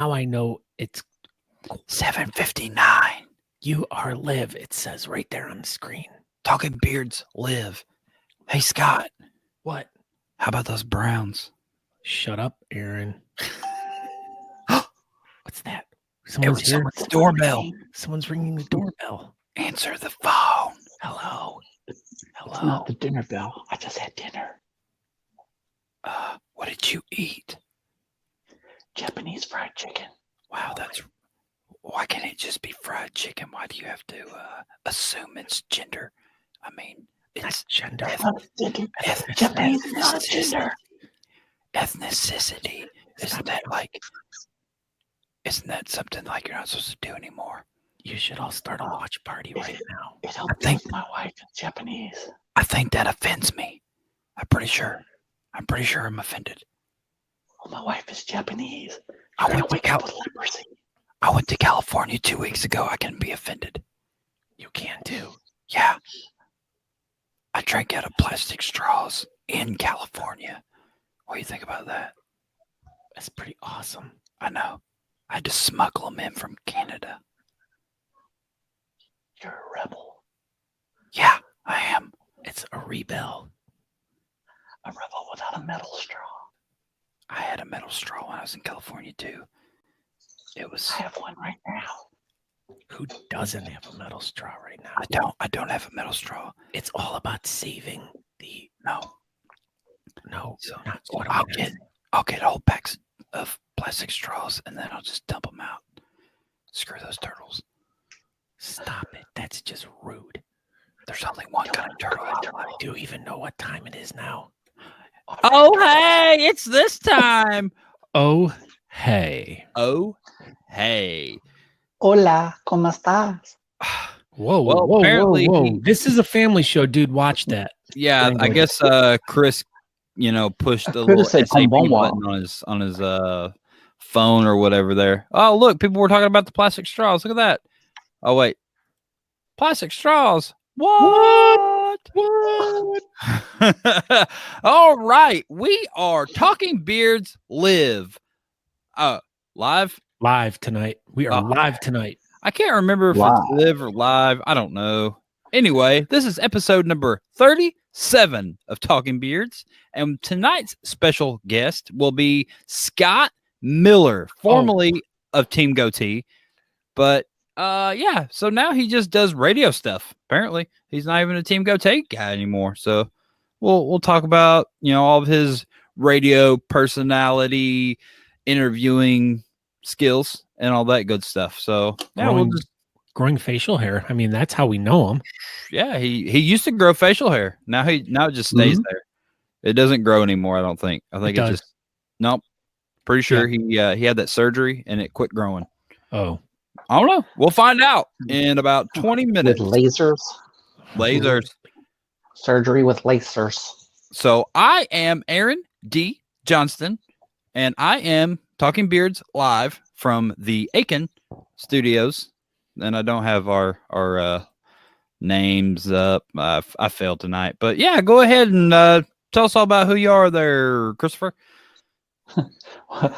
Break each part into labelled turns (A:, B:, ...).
A: I know it's
B: 7:59.
A: you are live. It says right there on the screen.
B: Talking Beards live. Hey, Scott,
A: What?
B: how about those Browns?
A: Shut up, Aaron. What's that?
B: It was someone's doorbell.
A: Someone's ringing the doorbell.
B: Answer the phone.
A: Hello.
C: It's not the dinner bell. I just had dinner.
B: What did you eat?
C: Japanese fried chicken.
B: Wow, why can't it just be fried chicken? Why do you have to assume it's gender? I mean, it's
A: gender.
C: Japanese is not gender.
B: Ethnicity. Isn't that something like you're not supposed to do anymore?
A: You should all start a watch party right now.
C: I think my wife is Japanese.
B: I think that offends me. I'm pretty sure I'm offended.
C: Oh, my wife is Japanese.
B: I went to California 2 weeks ago. I can be offended.
A: You can too.
B: Yeah. I drank out of plastic straws in California. What do you think about that?
A: That's pretty awesome.
B: I know. I had to smuggle them in from Canada.
C: You're a rebel.
B: Yeah, I am.
A: It's a rebel.
C: A rebel without a metal straw.
B: I had a metal straw when I was in California too.
C: I have one right now.
A: Who doesn't have a metal straw right now?
B: I don't have a metal straw.
A: It's all about saving the No.
B: So
A: not
B: well, I'll get whole packs of plastic straws and then I'll just dump them out. Screw those turtles.
A: Stop it. That's just rude.
B: There's only one kind of turtle.
A: Do you even know what time it is now?
D: Oh, hey, it's this time.
A: Oh, hey.
D: Oh, hey.
C: Hola, ¿cómo estás?
A: Whoa. This is a family show, dude. Watch that.
D: Yeah, I guess Chris, pushed a little SAP button on his phone or whatever there. Oh, look, people were talking about the plastic straws. Look at that. Oh, wait. Plastic straws. What? All right. We are Talking Beards live. Live?
A: Live tonight. We are live tonight.
D: I can't remember if it's live or live. I don't know. Anyway, this is episode number 37 of Talking Beards. And tonight's special guest will be Scott Miller, formerly of Team Goatee. But so now he just does radio stuff. Apparently, he's not even a Team Goatee guy anymore. So we'll talk about, all of his radio personality, interviewing skills, and all that good stuff. So
A: growing facial hair. I mean, that's how we know him.
D: Yeah, he used to grow facial hair. Now it just stays there. It doesn't grow anymore. I don't think. I think it just nope. Pretty sure he had that surgery and it quit growing.
A: Oh,
D: I don't know. We'll find out in about 20 minutes.
C: With lasers. Surgery with lasers.
D: So I am Aaron D. Johnston, and I am Talking Beards live from the Aiken Studios. And I don't have our names up. I failed tonight. But yeah, go ahead and tell us all about who you are there, Christopher.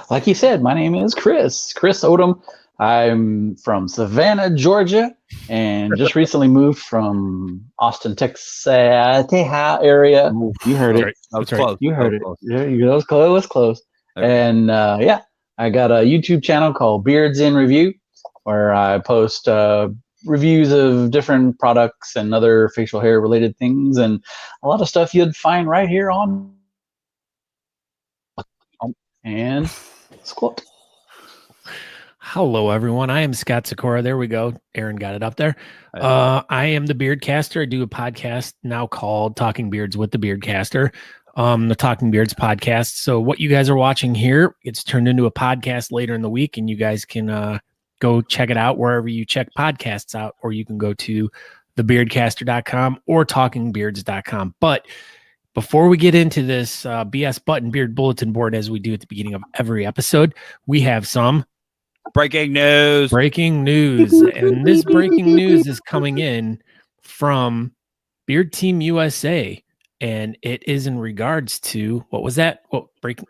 C: Like you said, my name is Chris Odom. I'm from Savannah, Georgia, and just recently moved from Austin, Texas area. You heard it.
D: That was close.
C: You heard it. Yeah, it was close. Okay. And I got a YouTube channel called Beards in Review, where I post reviews of different products and other facial hair related things, and a lot of stuff you'd find right here on. And squat.
A: Hello, everyone. I am Scott Sikora. There we go. Aaron got it up there. I am the Beardcaster. I do a podcast now called Talking Beards with the Beardcaster, the Talking Beards podcast. So what you guys are watching here, it's turned into a podcast later in the week, and you guys can go check it out wherever you check podcasts out, or you can go to thebeardcaster.com or talkingbeards.com. But before we get into this BS Button Beard Bulletin Board, as we do at the beginning of every episode, we have some
D: breaking news.
A: And this breaking news is coming in from Beard Team USA, and it is in regards to what was that? What breaking?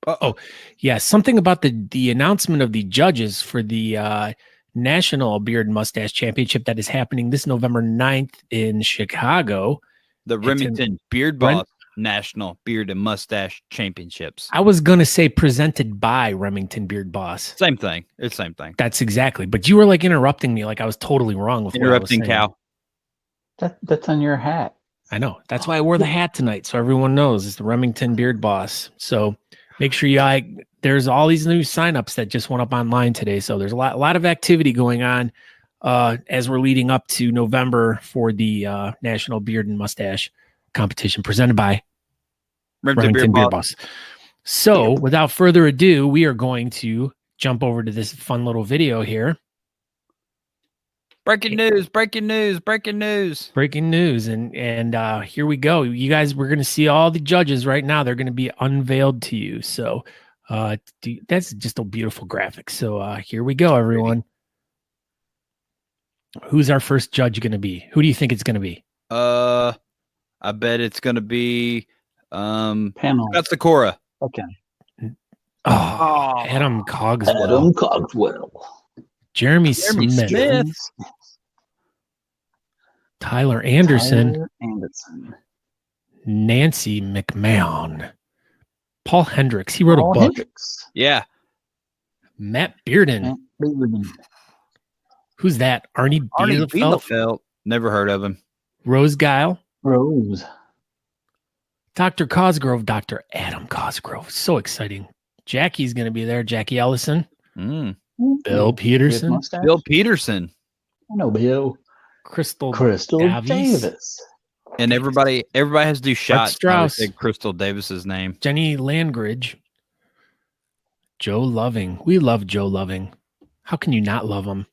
A: Oh, yeah. Something about the announcement of the judges for the National Beard and Mustache Championship that is happening this November 9th in Chicago.
D: The Remington Beard
A: Brent-
D: Boss National Beard and Mustache Championships.
A: I was going to say presented by Remington Beard Boss.
D: Same thing. It's the same thing.
A: That's exactly. But you were like interrupting me like I was totally wrong with
D: Interrupting
A: what I was saying.
D: cow.
C: That's on your hat.
A: I know. That's why I wore the hat tonight. So everyone knows it's the Remington Beard Boss. So make sure there's all these new signups that just went up online today. So there's a lot of activity going on as we're leading up to November for the National Beard and Mustache competition presented by Remington Beard Boss. So without further ado, we are going to jump over to this fun little video here.
D: Breaking news, breaking news, breaking news.
A: Breaking news. And here we go. You guys, we're going to see all the judges right now. They're going to be unveiled to you. So that's just a beautiful graphic. So here we go, everyone. Who's our first judge going to be? Who do you think it's going to be?
D: I bet it's going to be
C: Panel.
D: That's Sakura.
C: Okay.
A: Oh, Adam Cogswell.
C: Adam Cogswell.
A: Jeremy Smith. Tyler Anderson.
C: Tyler Anderson.
A: Nancy McMahon. Paul Hendricks. He wrote a book.
C: Hendricks.
D: Yeah.
A: Matt Bearden.
C: Matt Bearden.
A: Who's that? Arnie Bielefeld?
D: Bielefeld. Never heard of him.
A: Rose Guile.
C: Rose.
A: Dr. Cosgrove. Dr. Adam Cosgrove. So exciting. Jackie's going to be there. Jackie Ellison. Bill Peterson.
D: Bill Peterson.
C: I know Bill.
A: Crystal
C: Davis.
D: And everybody has to do shots.
A: Strauss.
D: Crystal Davis's name.
A: Jenny Landgridge. Joe Loving. We love Joe Loving. How can you not love him?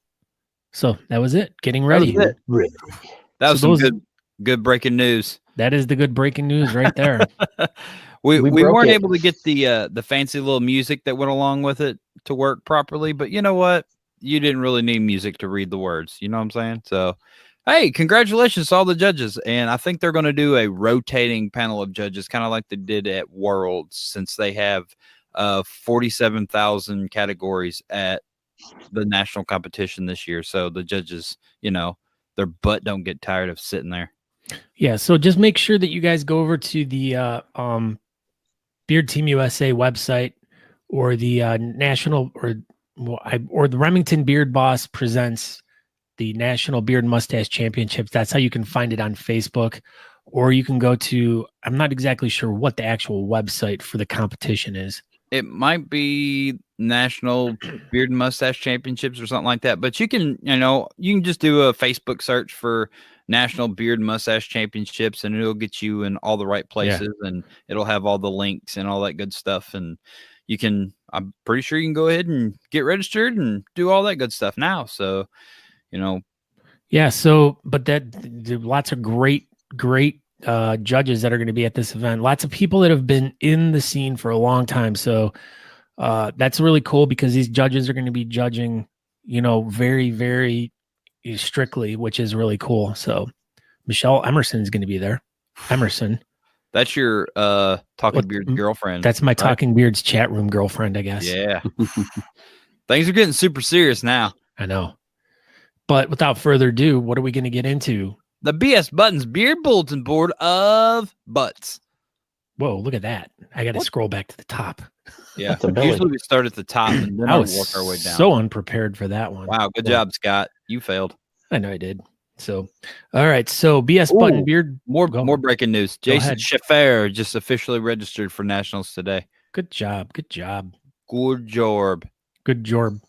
A: So that was it. Getting ready.
D: That was some good breaking news.
A: That is the good breaking news right there.
D: we weren't able to get the fancy little music that went along with it to work properly, but you know what? You didn't really need music to read the words. You know what I'm saying? So, hey, congratulations to all the judges. And I think they're going to do a rotating panel of judges, kind of like they did at Worlds, since they have 47,000 categories at the national competition this year. So the judges, their butt don't get tired of sitting there.
A: Yeah. So just make sure that you guys go over to the Beard Team USA website or the national or the Remington Beard Boss presents the National Beard and Mustache Championships. That's how you can find it on Facebook, or you can go to, I'm not exactly sure what the actual website for the competition is.
D: It might be National Beard and Mustache Championships or something like that. But you can just do a Facebook search for National Beard and Mustache Championships, and it'll get you in all the right places, and it'll have all the links and all that good stuff. And I'm pretty sure you can go ahead and get registered and do all that good stuff now. So,
A: Yeah. So, but lots of great judges that are going to be at this event. Lots of people that have been in the scene for a long time. So that's really cool because these judges are going to be judging, very, very strictly, which is really cool. So Michelle Emerson is going to be there. Emerson.
D: That's your Talking Beard girlfriend.
A: That's my Talking Beards chat room girlfriend, I guess.
D: Yeah. Things are getting super serious now.
A: I know. But without further ado, what are we going to get into?
D: The BS Buttons Beard Bulletin Board of Butts.
A: Whoa, look at that. I got to scroll back to the top.
D: Yeah. Usually we start at the top and then
A: I
D: we
A: was
D: work our way down.
A: So unprepared for that one.
D: Wow. Good job, Scott. You failed.
A: I know I did. So, all right. So BS Button Beard.
D: More breaking news. Jason
A: ahead.
D: Schaffer just officially registered for nationals today.
A: Good job. Good job.
D: Good job.
A: Good job.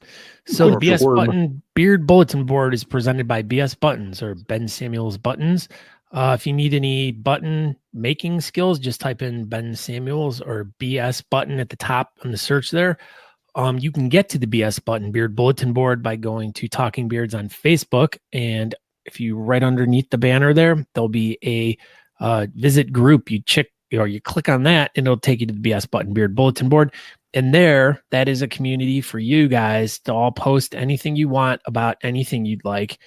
A: So the BS Button Beard Bulletin Board is presented by BS Buttons or Ben Samuels Buttons. If you need any button making skills, just type in Ben Samuels or BS Button at the top on the search there. You can get to the BS Button Beard Bulletin Board by going to Talking Beards on Facebook. And if you right underneath the banner there, there'll be a visit group. You click on that and it'll take you to the BS Button Beard Bulletin Board. And that is a community for you guys to all post anything you want about anything you'd like.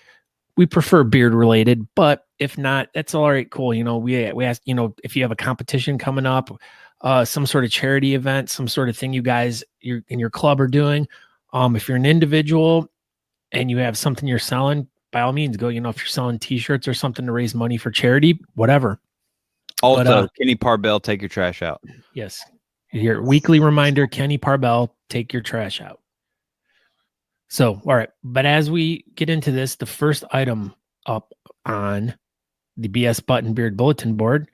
A: we prefer beard related, but if not, that's all right. Cool. You know, we ask, you know, if you have a competition coming up, some sort of charity event, some sort of thing you guys in your club are doing. If you're an individual and you have something you're selling, by all means, go. You know, if you're selling T-shirts or something to raise money for charity, whatever.
D: Also, Kenny Parbell, take your trash out.
A: Yes, your weekly reminder: Kenny Parbell, take your trash out. So, all right. But as we get into this, the first item up on the BS Button Beard Bulletin Board,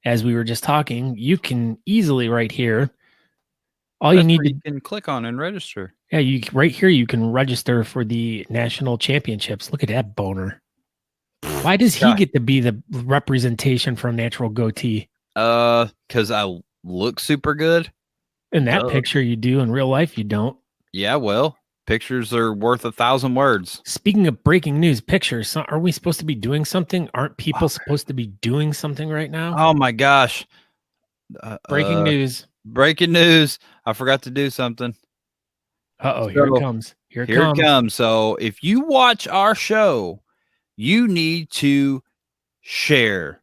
A: as we were just talking, you can easily right here. All you need to
D: can click on and register.
A: Yeah, you right here you can register for the national championships. Look at that boner. Why does he get to be the representation for a natural goatee?
D: Because I look super good.
A: In that picture, you do. In real life, you don't.
D: Yeah, well, pictures are worth 1,000 words.
A: Speaking of breaking news, pictures. Are we supposed to be doing something? Aren't people supposed to be doing something right now?
D: Oh my gosh!
A: Breaking news.
D: Breaking news. I forgot to do something.
A: Uh-oh, here it comes. Here it comes.
D: So if you watch our show, you need to share.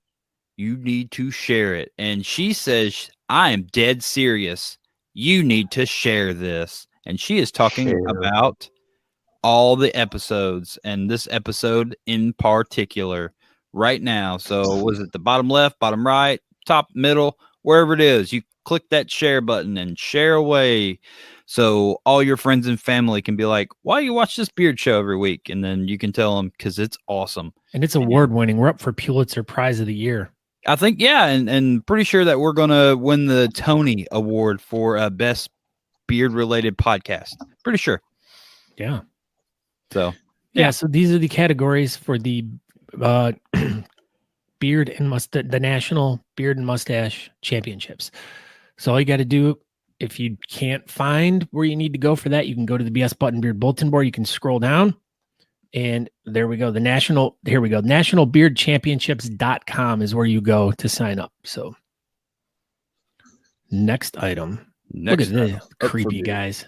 D: You need to share it. And she says, I am dead serious. You need to share this. And she is talking about all the episodes and this episode in particular right now. So was it the bottom left, bottom right, top, middle, wherever it is? You click that share button and share away. So all your friends and family can be like, why you watch this beard show every week? And then you can tell them because it's awesome.
A: And it's award winning. We're up for Pulitzer Prize of the Year.
D: I think, yeah. And pretty sure that we're going to win the Tony Award for best beard related podcast. Pretty sure.
A: Yeah.
D: So,
A: yeah. So these are the categories for the beard and the National Beard and Mustache Championships. So all you got to do, if you can't find where you need to go for that, you can go to the BS Button Beard Bulletin Board. You can scroll down and there we go. Here we go. Nationalbeardchampionships.com is where you go to sign up. So next item. Look at this creepy guys.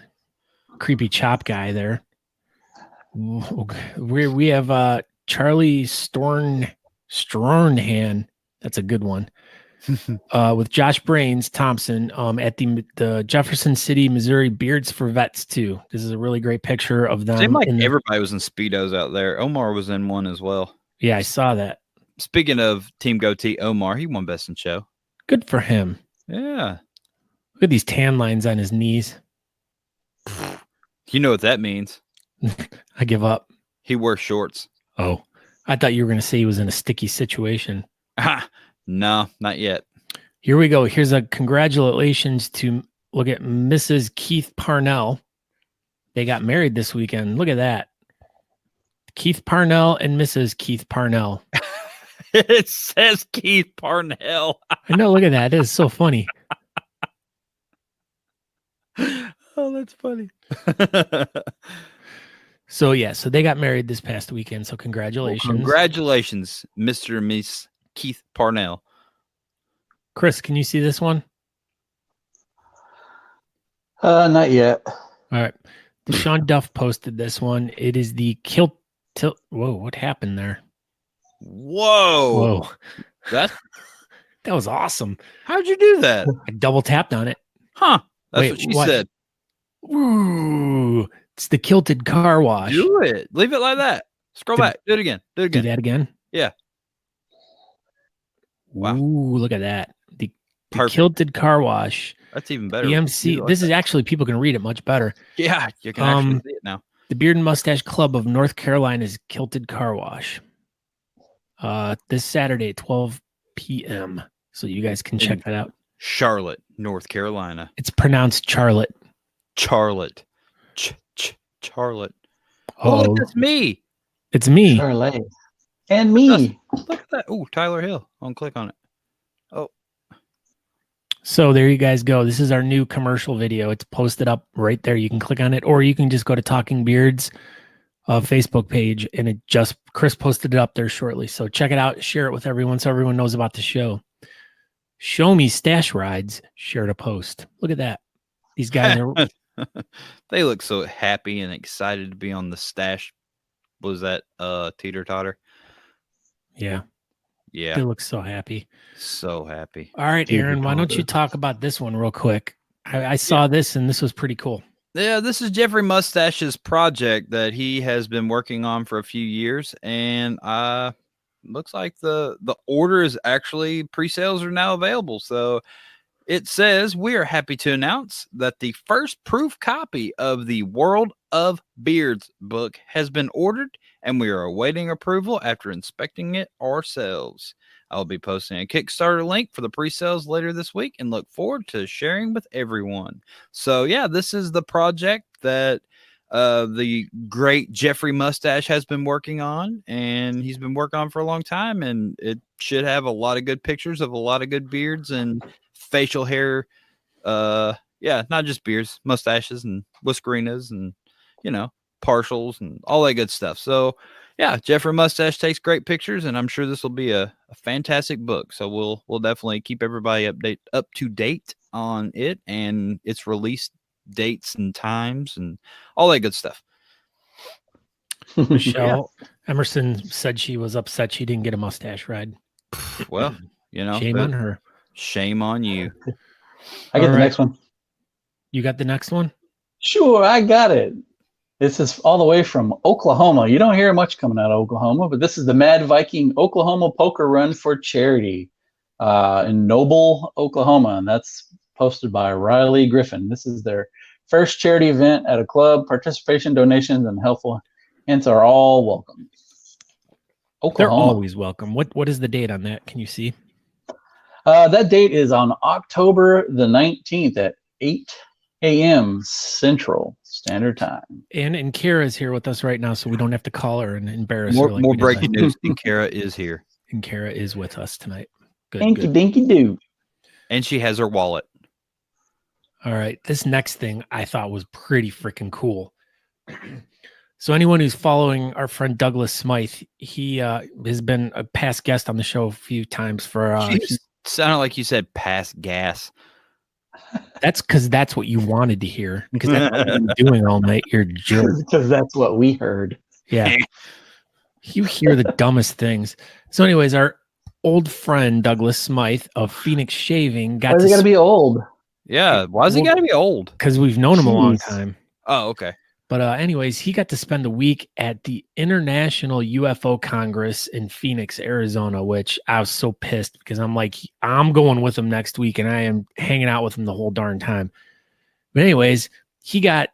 A: Creepy chop guy there. We have Charlie Stornhan. That's a good one. With Josh Brains Thompson at the Jefferson City, Missouri Beards for Vets 2. This is a really great picture of them.
D: Seemed like everybody was in Speedos out there. Omar was in one as well.
A: Yeah, I saw that.
D: Speaking of Team Goatee, Omar, he won Best in Show.
A: Good for him.
D: Yeah.
A: Look at these tan lines on his knees.
D: You know what that means.
A: I give up.
D: He wears shorts.
A: Oh, I thought you were going to say he was in a sticky situation.
D: No, not yet.
A: Here we go. Here's a congratulations to look at Mrs. Keith Parnell. They got married this weekend. Look at that. Keith Parnell and Mrs. Keith Parnell.
D: It says Keith Parnell.
A: I know. Look at that. It is so funny.
D: Oh, that's funny.
A: So they got married this past weekend. So congratulations.
D: Well, congratulations, Mr. and Miss Keith Parnell.
A: Chris, can you see this one?
C: Not yet.
A: All right. Deshaun Duff posted this one. It is the Whoa, what happened there?
D: Whoa.
A: That was awesome.
D: How'd you do that?
A: I double tapped on it.
D: Huh. That's what she said.
A: Ooh, it's the Kilted Car Wash.
D: Do it. Leave it like that. Scroll back. Do it again. Do that again. Yeah.
A: Wow. Ooh, look at that. The Kilted Car Wash.
D: That's even better.
A: EMC. This is actually, people can read it much better.
D: Yeah, you can actually see it now.
A: The Beard and Mustache Club of North Carolina's Kilted Car Wash. This Saturday at 12 p.m. So you guys can check that out.
D: Charlotte, North Carolina.
A: It's pronounced Charlotte.
D: Charlotte. Charlotte.
A: Oh,
D: look, that's me.
A: It's me.
C: Charlotte. And me.
D: Look at that. Oh, Tyler Hill. I'll click on it. Oh.
A: So there you guys go. This is our new commercial video. It's posted up right there. You can click on it, or you can just go to Talking Beards Facebook page, and Chris posted it up there shortly. So check it out. Share it with everyone so everyone knows about the show. Show Me Stash Rides shared a post. Look at that. These guys are...
D: They look so happy and excited to be on the Stash was that teeter totter.
A: Yeah.
D: Yeah.
A: They look so happy.
D: So happy.
A: All right, Aaron, why don't you talk about this one real quick? I saw this and this was pretty cool.
D: Yeah, this is Jeffrey Mustache's project that he has been working on for a few years, and looks like the order is actually pre-sales are now available. So it says, we are happy to announce that the first proof copy of the World of Beards book has been ordered, and we are awaiting approval after inspecting it ourselves. I'll be posting a Kickstarter link for the pre-sales later this week and look forward to sharing with everyone. So yeah, this is the project that the great Jeffrey Mustache has been working on, and he's been working on for a long time, and it should have a lot of good pictures of a lot of good beards and facial hair. Yeah, not just beards, mustaches and whiskerinas and, you know, partials and all that good stuff. So yeah, Jeffrey Mustache takes great pictures, and I'm sure this will be a fantastic book. So we'll definitely keep everybody up to date on it and its release dates and times and all that good stuff.
A: Michelle Emerson said she was upset she didn't get a mustache ride.
D: Well, you know,
A: shame on her.
D: Shame on you.
C: I get the next one.
A: You got the next one?
C: Sure, I got it. This is all the way from Oklahoma. You don't hear much coming out of Oklahoma, but this is the Mad Viking Oklahoma Poker Run for Charity in Noble, Oklahoma. And that's posted by Riley Griffin. This is their first charity event at a club. Participation, donations, and helpful hints are all welcome. Oklahoma.
A: They're always welcome. What is the date on that? Can you see?
C: That date is on October the 19th at 8 a.m. Central Standard Time.
A: And Kara is here with us right now, so we don't have to call her and embarrass
D: more,
A: her. Like
D: more breaking news. And Kara is here.
A: And Kara is with us tonight. Good.
C: Dinky
A: good.
C: dinky doo.
D: And she has her wallet.
A: All right. This next thing I thought was pretty freaking cool. So anyone who's following our friend Douglas Smythe, he has been a past guest on the show a few times for
D: sounded like you said pass gas.
A: That's because that's what you wanted to hear. Because that's what you've been doing all night. You're a jerk.
C: Because that's what we heard.
A: Yeah. You hear the dumbest things. So anyways, our old friend Douglas Smythe of Phoenix Shaving got
C: Why is he gotta be old?
D: Yeah. Why is he gotta be old?
A: Because we've known him a long time.
D: Oh, okay.
A: But anyways, he got to spend a week at the International UFO Congress in Phoenix, Arizona, which I was so pissed because I'm like, I'm going with him next week and I am hanging out with him the whole darn time. But anyways, he got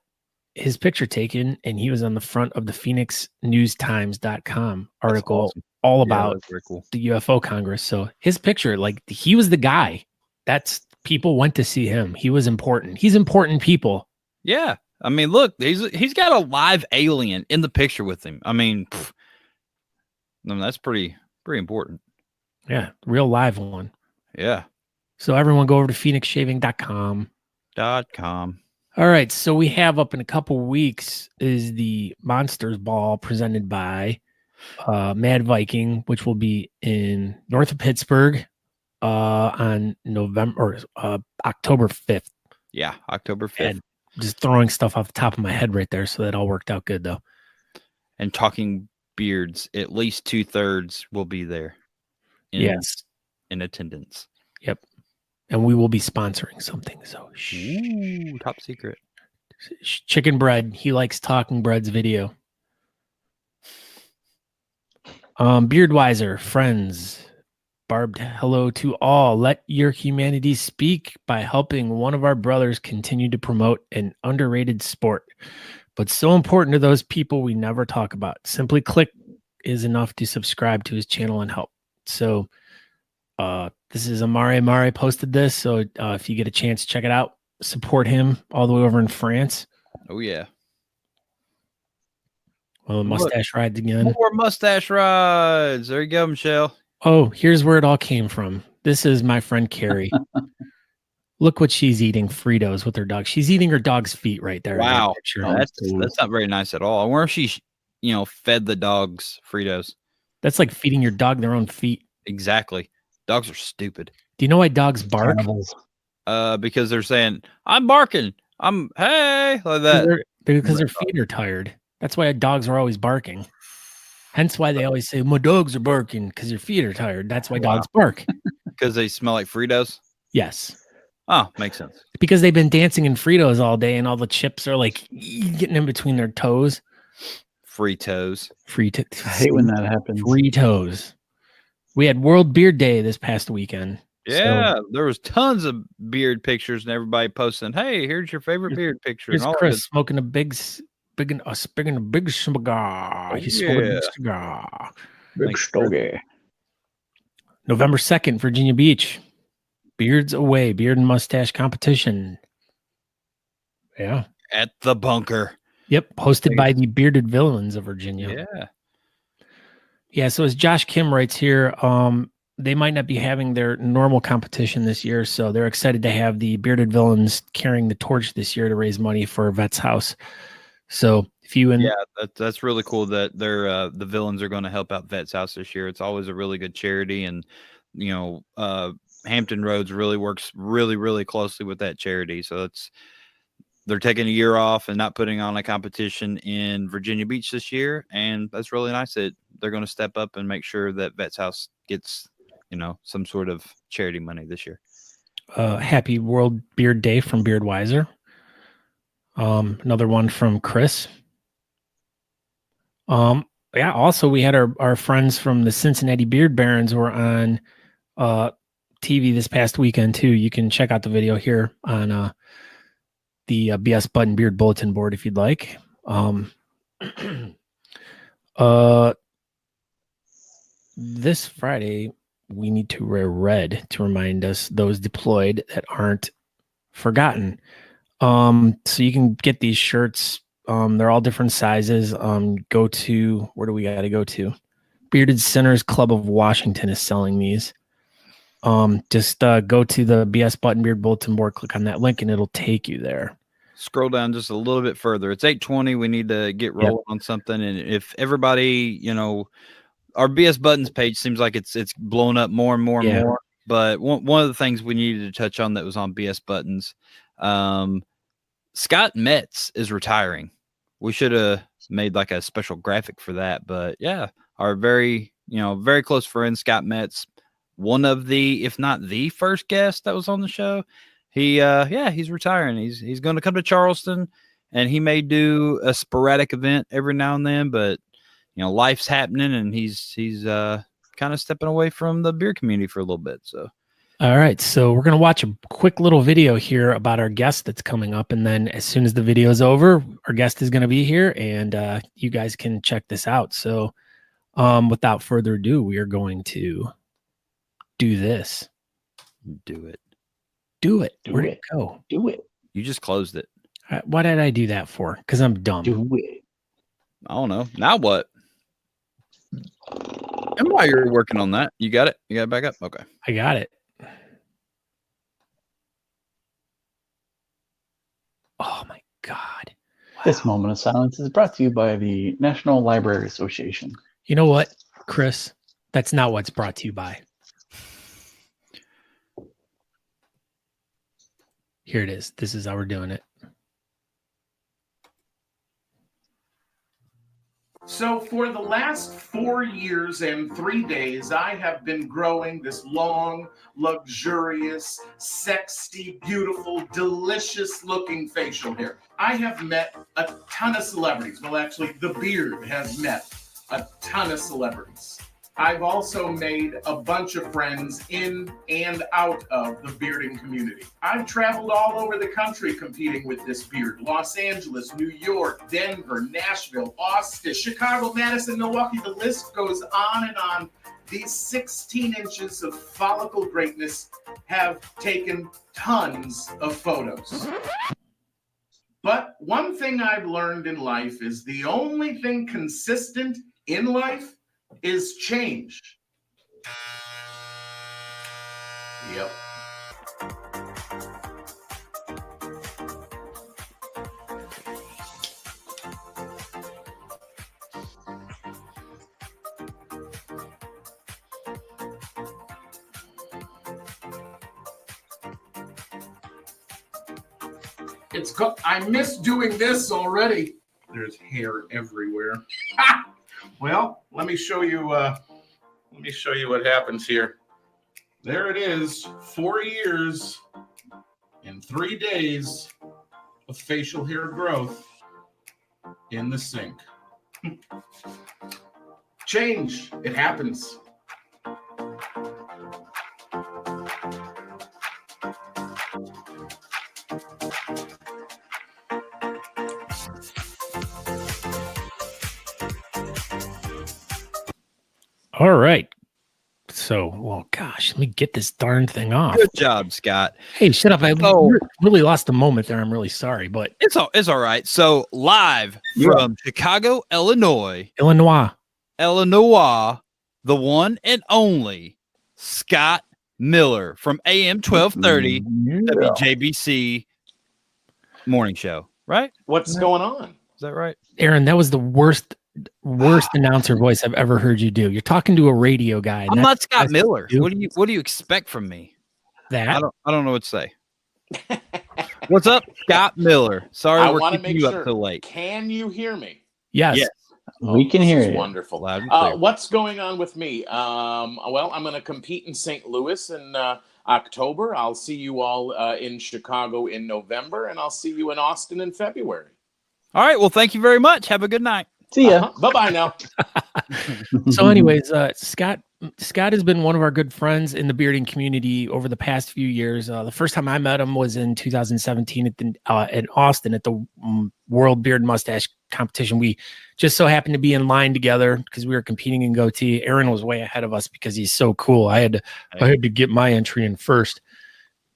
A: his picture taken and he was on the front of the PhoenixNewsTimes.com article
D: awesome.
A: all about
D: cool.
A: the UFO Congress. So his picture, like he was the guy. That's people went to see him. He was important. He's important people.
D: Yeah. I mean, look, he's got a live alien in the picture with him. I mean, that's pretty important.
A: Yeah, real live one.
D: Yeah.
A: So everyone go over to phoenixshaving.com. All right, so we have up in a couple weeks is the Monsters Ball presented by Mad Viking, which will be in north of Pittsburgh on October 5th.
D: Yeah, October 5th.
A: And just throwing stuff off the top of my head right there. So that all worked out good, though.
D: And Talking Beards, at least 2/3 will be there. In attendance.
A: Yep. And we will be sponsoring something. So,
D: ooh, top secret.
A: Chicken Bread. He likes Talking Bread's video. Beardwiser, friends. Barbed hello to all. Let your humanity speak by helping one of our brothers continue to promote an underrated sport, but so important to those people we never talk about. Simply click is enough to subscribe to his channel and help. So this is Amare. Amare posted this. So if you get a chance, check it out. Support him all the way over in France.
D: Oh, yeah.
A: Well, mustache rides again.
D: More mustache rides. There you go, Michelle.
A: Oh, here's where it all came from. This is my friend Carrie. Look what she's eating, Fritos with her dog. She's eating her dog's feet right there.
D: Wow. That's not very nice at all. I wonder if she, fed the dogs Fritos.
A: That's like feeding your dog their own feet.
D: Exactly. Dogs are stupid.
A: Do you know why dogs bark?
D: Because they're saying, I'm barking. Hey, like that.
A: Because their feet are tired. That's why dogs are always barking. Hence why they always say, my dogs are barking because your feet are tired. That's why dogs bark.
D: Because they smell like Fritos?
A: Yes.
D: Oh, makes sense.
A: Because they've been dancing in Fritos all day and all the chips are like getting in between their toes.
D: Fritos.
C: I hate when that happens.
A: Fritos. We had World Beard Day this past weekend.
D: Yeah, there was tons of beard pictures and everybody posting, hey, here's your favorite beard picture.
A: Here's
D: and all
A: Chris smoking a big cigar.
D: Oh,
A: He's smoking a big cigar.
C: Big stogie.
A: November 2nd, Virginia Beach. Beards Away, beard and mustache competition. Yeah.
D: At the bunker.
A: Yep. Hosted by the Bearded Villains of Virginia.
D: Yeah.
A: Yeah. So as Josh Kim writes here, they might not be having their normal competition this year. So they're excited to have the Bearded Villains carrying the torch this year to raise money for Vet's House. So if you
D: that's really cool that they're the villains are going to help out Vet's House this year. It's always a really good charity, and Hampton Roads really works really closely with that charity. So they're taking a year off and not putting on a competition in Virginia Beach this year, and that's really nice that they're going to step up and make sure that Vet's House gets some sort of charity money this year.
A: Happy World Beard Day from Beardwiser. Another one from Chris. Yeah, also we had our friends from the Cincinnati Beard Barons were on TV this past weekend too. You can check out the video here on the BS Button Beard Bulletin Board if you'd like. This Friday we need to wear red to remind us, those deployed, that aren't forgotten. So you can get these shirts. They're all different sizes. Go to, where do we got to go to? Bearded Sinners Club of Washington is selling these. Just go to the BS Button Beard Bulletin Board, click on that link, and it'll take you there.
D: Scroll down just a little bit further. It's 8:20. We need to get rolling on something. And if everybody, our BS Buttons page seems like it's blown up more and more and more. But one of the things we needed to touch on that was on BS Buttons, Scott Metz is retiring. We should have made like a special graphic for that. But yeah, our very close friend Scott Metz, one of the, if not the first guest that was on the show. He's retiring. He's going to come to Charleston, and he may do a sporadic event every now and then, but life's happening, and he's kind of stepping away from the beer community for a little bit. So,
A: all right. So we're going to watch a quick little video here about our guest that's coming up. And then as soon as the video is over, our guest is going to be here, and you guys can check this out. So without further ado, we are going to do this.
D: Do it.
A: Where'd it go?
C: Do it.
D: You just closed it.
A: Why did I do that for? Because I'm dumb.
C: Do it.
D: I don't know. Now what? And while you're working on that, you got it? You got it back up? Okay.
A: I got it. Oh my God. Wow.
C: This moment of silence is brought to you by the National Library Association.
A: You know what, Chris? That's not what's brought to you by. Here it is. This is how we're doing it.
E: So for the last 4 years and 3 days, I have been growing this long, luxurious, sexy, beautiful, delicious looking facial hair. I have met a ton of celebrities. Well, actually, the beard has met a ton of celebrities. I've also made a bunch of friends in and out of the bearding community. I've traveled all over the country competing with this beard. Los Angeles, New York, Denver, Nashville, Austin, Chicago, Madison, Milwaukee. The list goes on and on. These 16 inches of follicle greatness have taken tons of photos. But one thing I've learned in life is the only thing consistent in life is change. Yep. I miss doing this already. There's hair everywhere. Well, let me show you. Let me show you what happens here. There it is. 4 years and 3 days of facial hair growth in the sink. Change. It happens.
A: All right. So, well, gosh, let me get this darn thing off.
D: Good job, Scott.
A: Hey, shut up. I
D: So-
A: really lost a moment there. I'm really sorry, but
D: It's all right. So live from Chicago, Illinois,
A: Illinois.
D: the one and only Scott Miller from AM 1230 WJBC morning show. Right?
F: What's going on?
D: Is that right?
A: Aaron, that was the worst announcer voice I've ever heard you do. You're talking to a radio guy. and
D: I'm
A: that's
D: not Scott
A: what
D: Miller.
A: do.
D: What do you expect from me?
A: That
D: I don't know what to say. What's up, Scott Miller? Sorry,
F: I
D: we're
F: want to
D: keeping
F: make
D: you
F: sure.
D: up so late.
F: Can you hear me?
A: yes.
D: Yes.
C: We can
F: this
C: hear
F: is
C: you.
F: Wonderful.
D: Loud and clear.
F: What's going on with me? Well, I'm going to compete in St. Louis in October. I'll see you all in Chicago in November, and I'll see you in Austin in February.
D: All right. Well, thank you very much. Have a good night.
C: See ya.
F: Bye-bye now.
A: So, anyways, Scott has been one of our good friends in the bearding community over the past few years. The first time I met him was in 2017 at Austin at the World Beard and Mustache competition. We just so happened to be in line together because we were competing in goatee. Aaron was way ahead of us because he's so cool. I had to get my entry in first.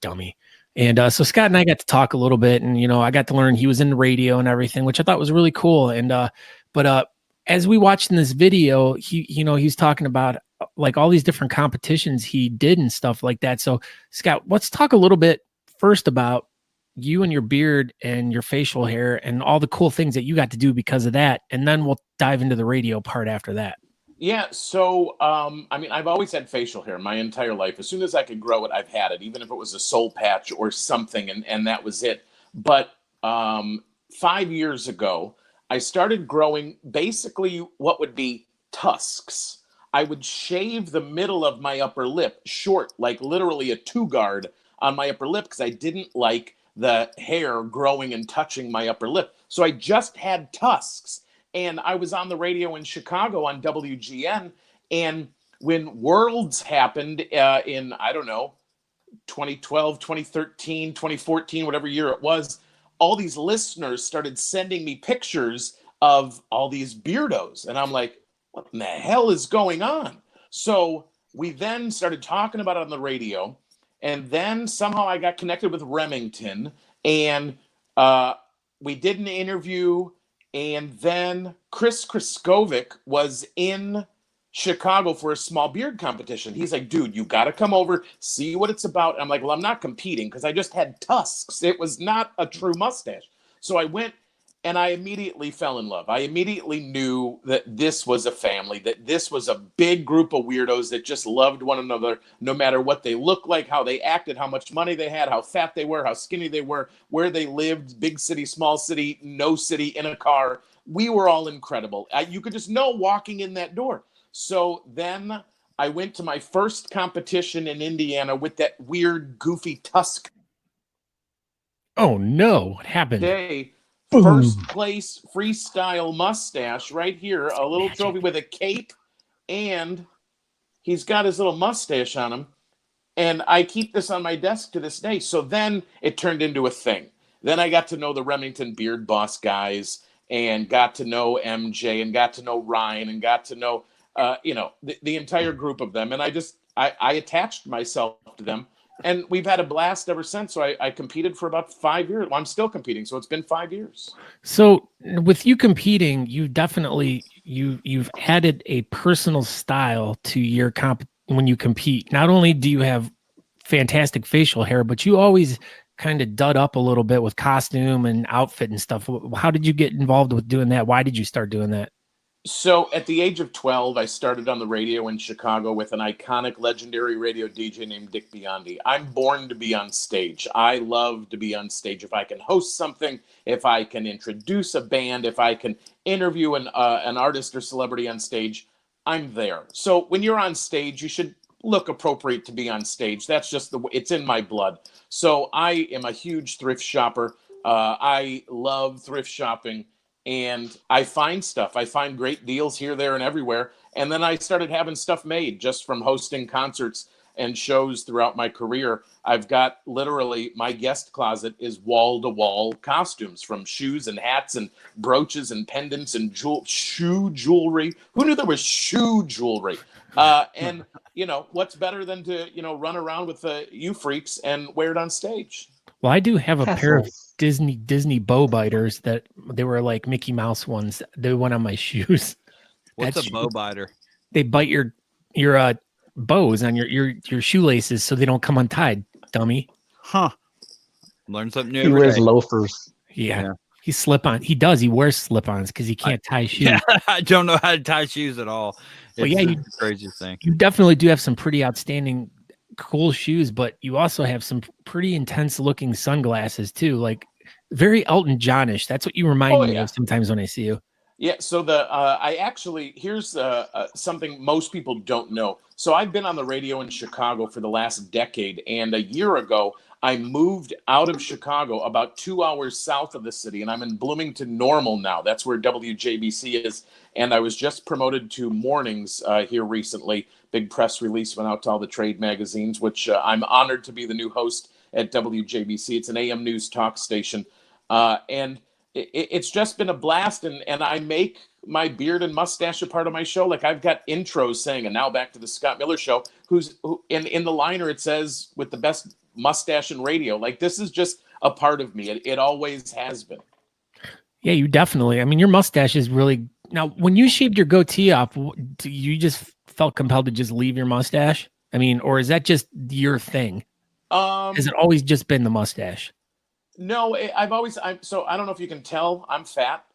A: Dummy. And so Scott and I got to talk a little bit, and I got to learn he was in radio and everything, which I thought was really cool. And but as we watched in this video, he's talking about like all these different competitions he did and stuff like that. So Scott, let's talk a little bit first about you and your beard and your facial hair and all the cool things that you got to do because of that, and then we'll dive into the radio part after that.
F: Yeah, so, I've always had facial hair my entire life. As soon as I could grow it, I've had it, even if it was a soul patch or something, and that was it. But 5 years ago, I started growing basically what would be tusks. I would shave the middle of my upper lip short, like literally a 2-guard on my upper lip, because I didn't like the hair growing and touching my upper lip. So I just had tusks. And I was on the radio in Chicago on WGN. And when Worlds happened in, I don't know, 2012, 2013, 2014, whatever year it was, all these listeners started sending me pictures of all these beardos. And I'm like, what in the hell is going on? So we then started talking about it on the radio. And then somehow I got connected with Remington. And we did an interview. And then Chris Kraskovic was in Chicago for a small beard competition. He's like, dude, you got to come over, see what it's about. And I'm like, well, I'm not competing because I just had tusks. It was not a true mustache. So I went and I immediately fell in love. I immediately knew that this was a family, that this was a big group of weirdos that just loved one another, no matter what they looked like, how they acted, how much money they had, how fat they were, how skinny they were, where they lived, big city, small city, no city, in a car. We were all incredible. You could just know walking in that door. So then I went to my first competition in Indiana with that weird, goofy tusk.
A: Oh no, what happened?
F: Day, first place freestyle mustache right here, a little trophy with a cape, and he's got his little mustache on him. And I keep this on my desk to this day. So then it turned into a thing. Then I got to know the Remington Beard Boss guys and got to know MJ and got to know Ryan and got to know, the entire group of them. And I attached myself to them. And we've had a blast ever since. So I competed for about 5 years. Well, I'm still competing. So it's been 5 years.
A: So with you competing, you definitely, you've added a personal style to your when you compete. Not only do you have fantastic facial hair, but you always kind of dud up a little bit with costume and outfit and stuff. How did you get involved with doing that? Why did you start doing that?
F: So at the age of 12, I started on the radio in Chicago with an iconic, legendary radio DJ named Dick Biondi. I'm born to be on stage. I love to be on stage. If I can host something, if I can introduce a band, if I can interview an artist or celebrity on stage, I'm there. So when you're on stage, you should look appropriate to be on stage. That's just the way it's in my blood. So I am a huge thrift shopper. I love thrift shopping, and I find stuff. I find great deals here, there, and everywhere. And then I started having stuff made just from hosting concerts and shows throughout my career. I've got literally my guest closet is wall-to-wall costumes, from shoes and hats and brooches and pendants and shoe jewelry. Who knew there was shoe jewelry? And what's better than to run around with you freaks and wear it on stage?
A: Well, I do have a pair of Disney bow biters that they were like Mickey Mouse ones. They went on my shoes.
D: What's a bow biter?
A: They bite your bows on your shoelaces so they don't come untied, dummy.
D: Huh. Learn something new.
C: He wears loafers.
A: Yeah. He slip-on. He does. He wears slip-ons because he can't tie shoes.
D: Yeah, I don't know how to tie shoes at all.
A: Well,
D: It's
A: yeah,
D: the craziest thing.
A: You definitely do have some pretty outstanding, cool shoes, but you also have some pretty intense-looking sunglasses too, like very Elton Johnish. That's what you remind me of sometimes when I see you.
F: Yeah, so here's something most people don't know. So I've been on the radio in Chicago for the last decade, and a year ago, I moved out of Chicago about 2 hours south of the city, and I'm in Bloomington Normal now. That's where WJBC is, and I was just promoted to mornings here recently. Big press release went out to all the trade magazines, which I'm honored to be the new host at WJBC. It's an AM news talk station, and it's just been a blast, and I make my beard and mustache a part of my show. Like, I've got intros saying, and now back to the Scott Miller Show, who in the liner it says, with the best mustache in radio. Like, this is just a part of me. It always has been.
A: Yeah, you definitely. I mean, your mustache is really. Now, when you shaved your goatee off, you just felt compelled to just leave your mustache? I mean, or is that just your thing? Has it always just been the mustache?
F: No, so I don't know if you can tell, I'm fat.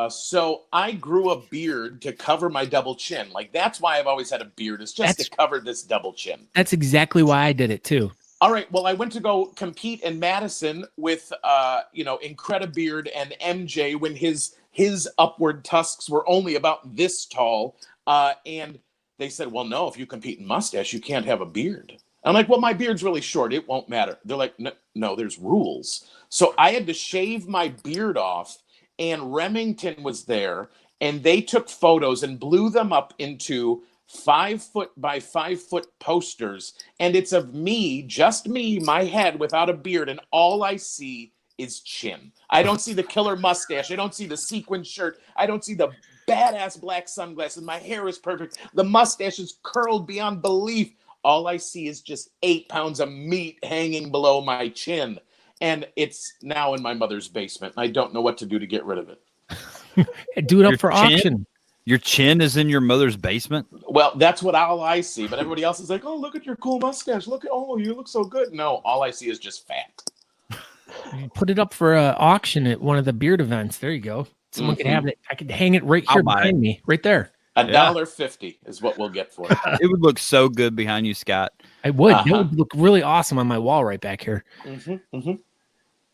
F: So I grew a beard to cover my double chin. Like, that's why I've always had a beard, is just to cover this double chin.
A: That's exactly why I did it too.
F: All right. Well, I went to go compete in Madison with, Incredibeard and MJ when his upward tusks were only about this tall. And they said, well, no, if you compete in mustache, you can't have a beard. I'm like, well, my beard's really short. It won't matter. They're like, no, there's rules. So I had to shave my beard off, and Remington was there, and they took photos and blew them up into 5 foot by 5 foot posters. And it's of me, just me, my head without a beard. And all I see is chin. I don't see the killer mustache. I don't see the sequin shirt. I don't see the badass black sunglasses. My hair is perfect. The mustache is curled beyond belief. All I see is just 8 pounds of meat hanging below my chin. And it's now in my mother's basement. I don't know what to do to get rid of it.
A: Do it up for auction.
D: Your chin is in your mother's basement?
F: Well, that's what all I see. But everybody else is like, oh, look at your cool mustache. You look so good. No, all I see is just fat.
A: Put it up for auction at one of the beard events. There you go. Someone could have it. I could hang it right here behind me, right there.
F: $1.50 is what we'll get for it.
D: It would look so good behind you, Scott.
A: I would. It would look really awesome on my wall right back here.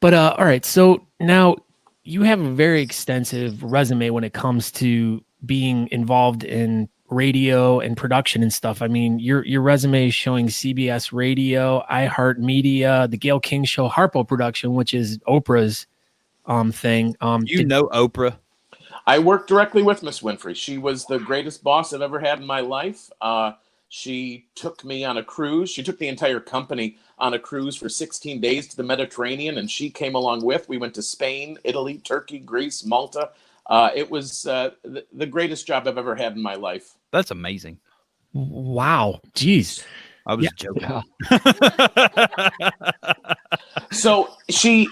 A: But all right. So now you have a very extensive resume when it comes to being involved in radio and production and stuff. I mean, your resume is showing CBS Radio, iHeartMedia, the Gayle King Show, Harpo Production, which is Oprah's thing.
D: Oprah?
F: I worked directly with Miss Winfrey. She was the greatest boss I've ever had in my life. She took me on a cruise. She took the entire company on a cruise for 16 days to the Mediterranean, and she came along with. We went to Spain, Italy, Turkey, Greece, Malta. It was the greatest job I've ever had in my life.
D: That's amazing.
A: Wow. Jeez.
D: I was joking.
F: So she,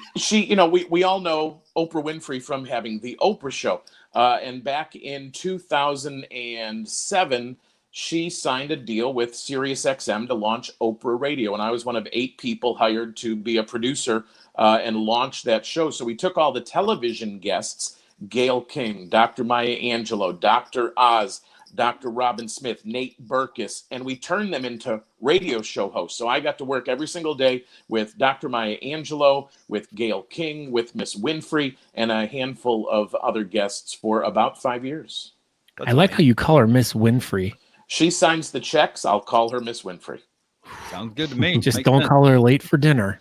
F: we all know Oprah Winfrey from having the Oprah Show. And back in 2007, she signed a deal with SiriusXM to launch Oprah Radio. And I was one of 8 people hired to be a producer and launch that show. So we took all the television guests, Gayle King, Dr. Maya Angelou, Dr. Oz, Dr. Robin Smith, Nate Burkus, and we turned them into radio show hosts. So I got to work every single day with Dr. Maya Angelou, with Gail King, with Miss Winfrey, and a handful of other guests for about 5 years.
A: I like how you call her Miss Winfrey.
F: She signs the checks. I'll call her Miss Winfrey.
D: Sounds good to me.
A: Just
D: Makes
A: don't
D: sense.
A: call her late for dinner.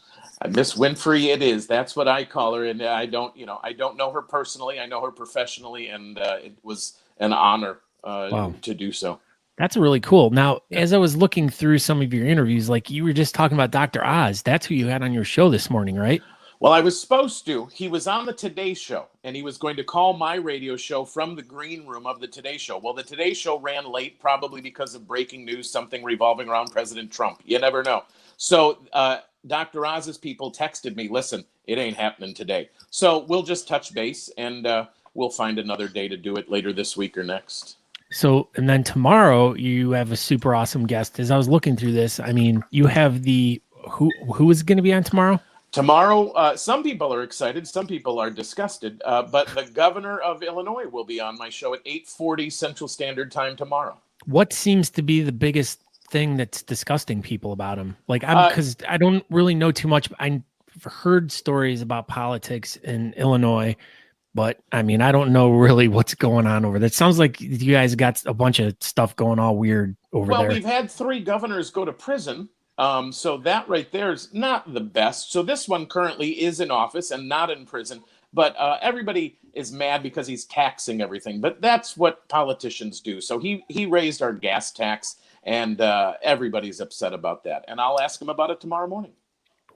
F: Miss Winfrey, it is. That's what I call her, and I don't know her personally. I know her professionally, and it was an honor to do so.
A: That's really cool. Now, as I was looking through some of your interviews, like you were just talking about Dr. Oz. That's who you had on your show this morning, right?
F: Well, I was supposed to. He was on the Today Show, and he was going to call my radio show from the green room of the Today Show. Well, the Today Show ran late, probably because of breaking news, something revolving around President Trump. You never know. So Dr. Oz's people texted me, listen, it ain't happening today. So we'll just touch base, and we'll find another day to do it later this week or next.
A: So, and then tomorrow you have a super awesome guest. As I was looking through this, I mean, you have who is going to be on tomorrow?
F: Tomorrow, some people are excited, some people are disgusted, but the governor of Illinois will be on my show at 8:40 Central Standard Time tomorrow.
A: What seems to be the biggest thing that's disgusting people about him? Like, because I don't really know too much. I've heard stories about politics in Illinois, but I mean, I don't know really what's going on over there. It sounds like you guys got a bunch of stuff going all weird over there.
F: Well, we've had 3 governors go to prison. So that right there is not the best. So this one currently is in office and not in prison, but everybody is mad because he's taxing everything. But that's what politicians do. So he raised our gas tax, and everybody's upset about that. And I'll ask him about it tomorrow morning.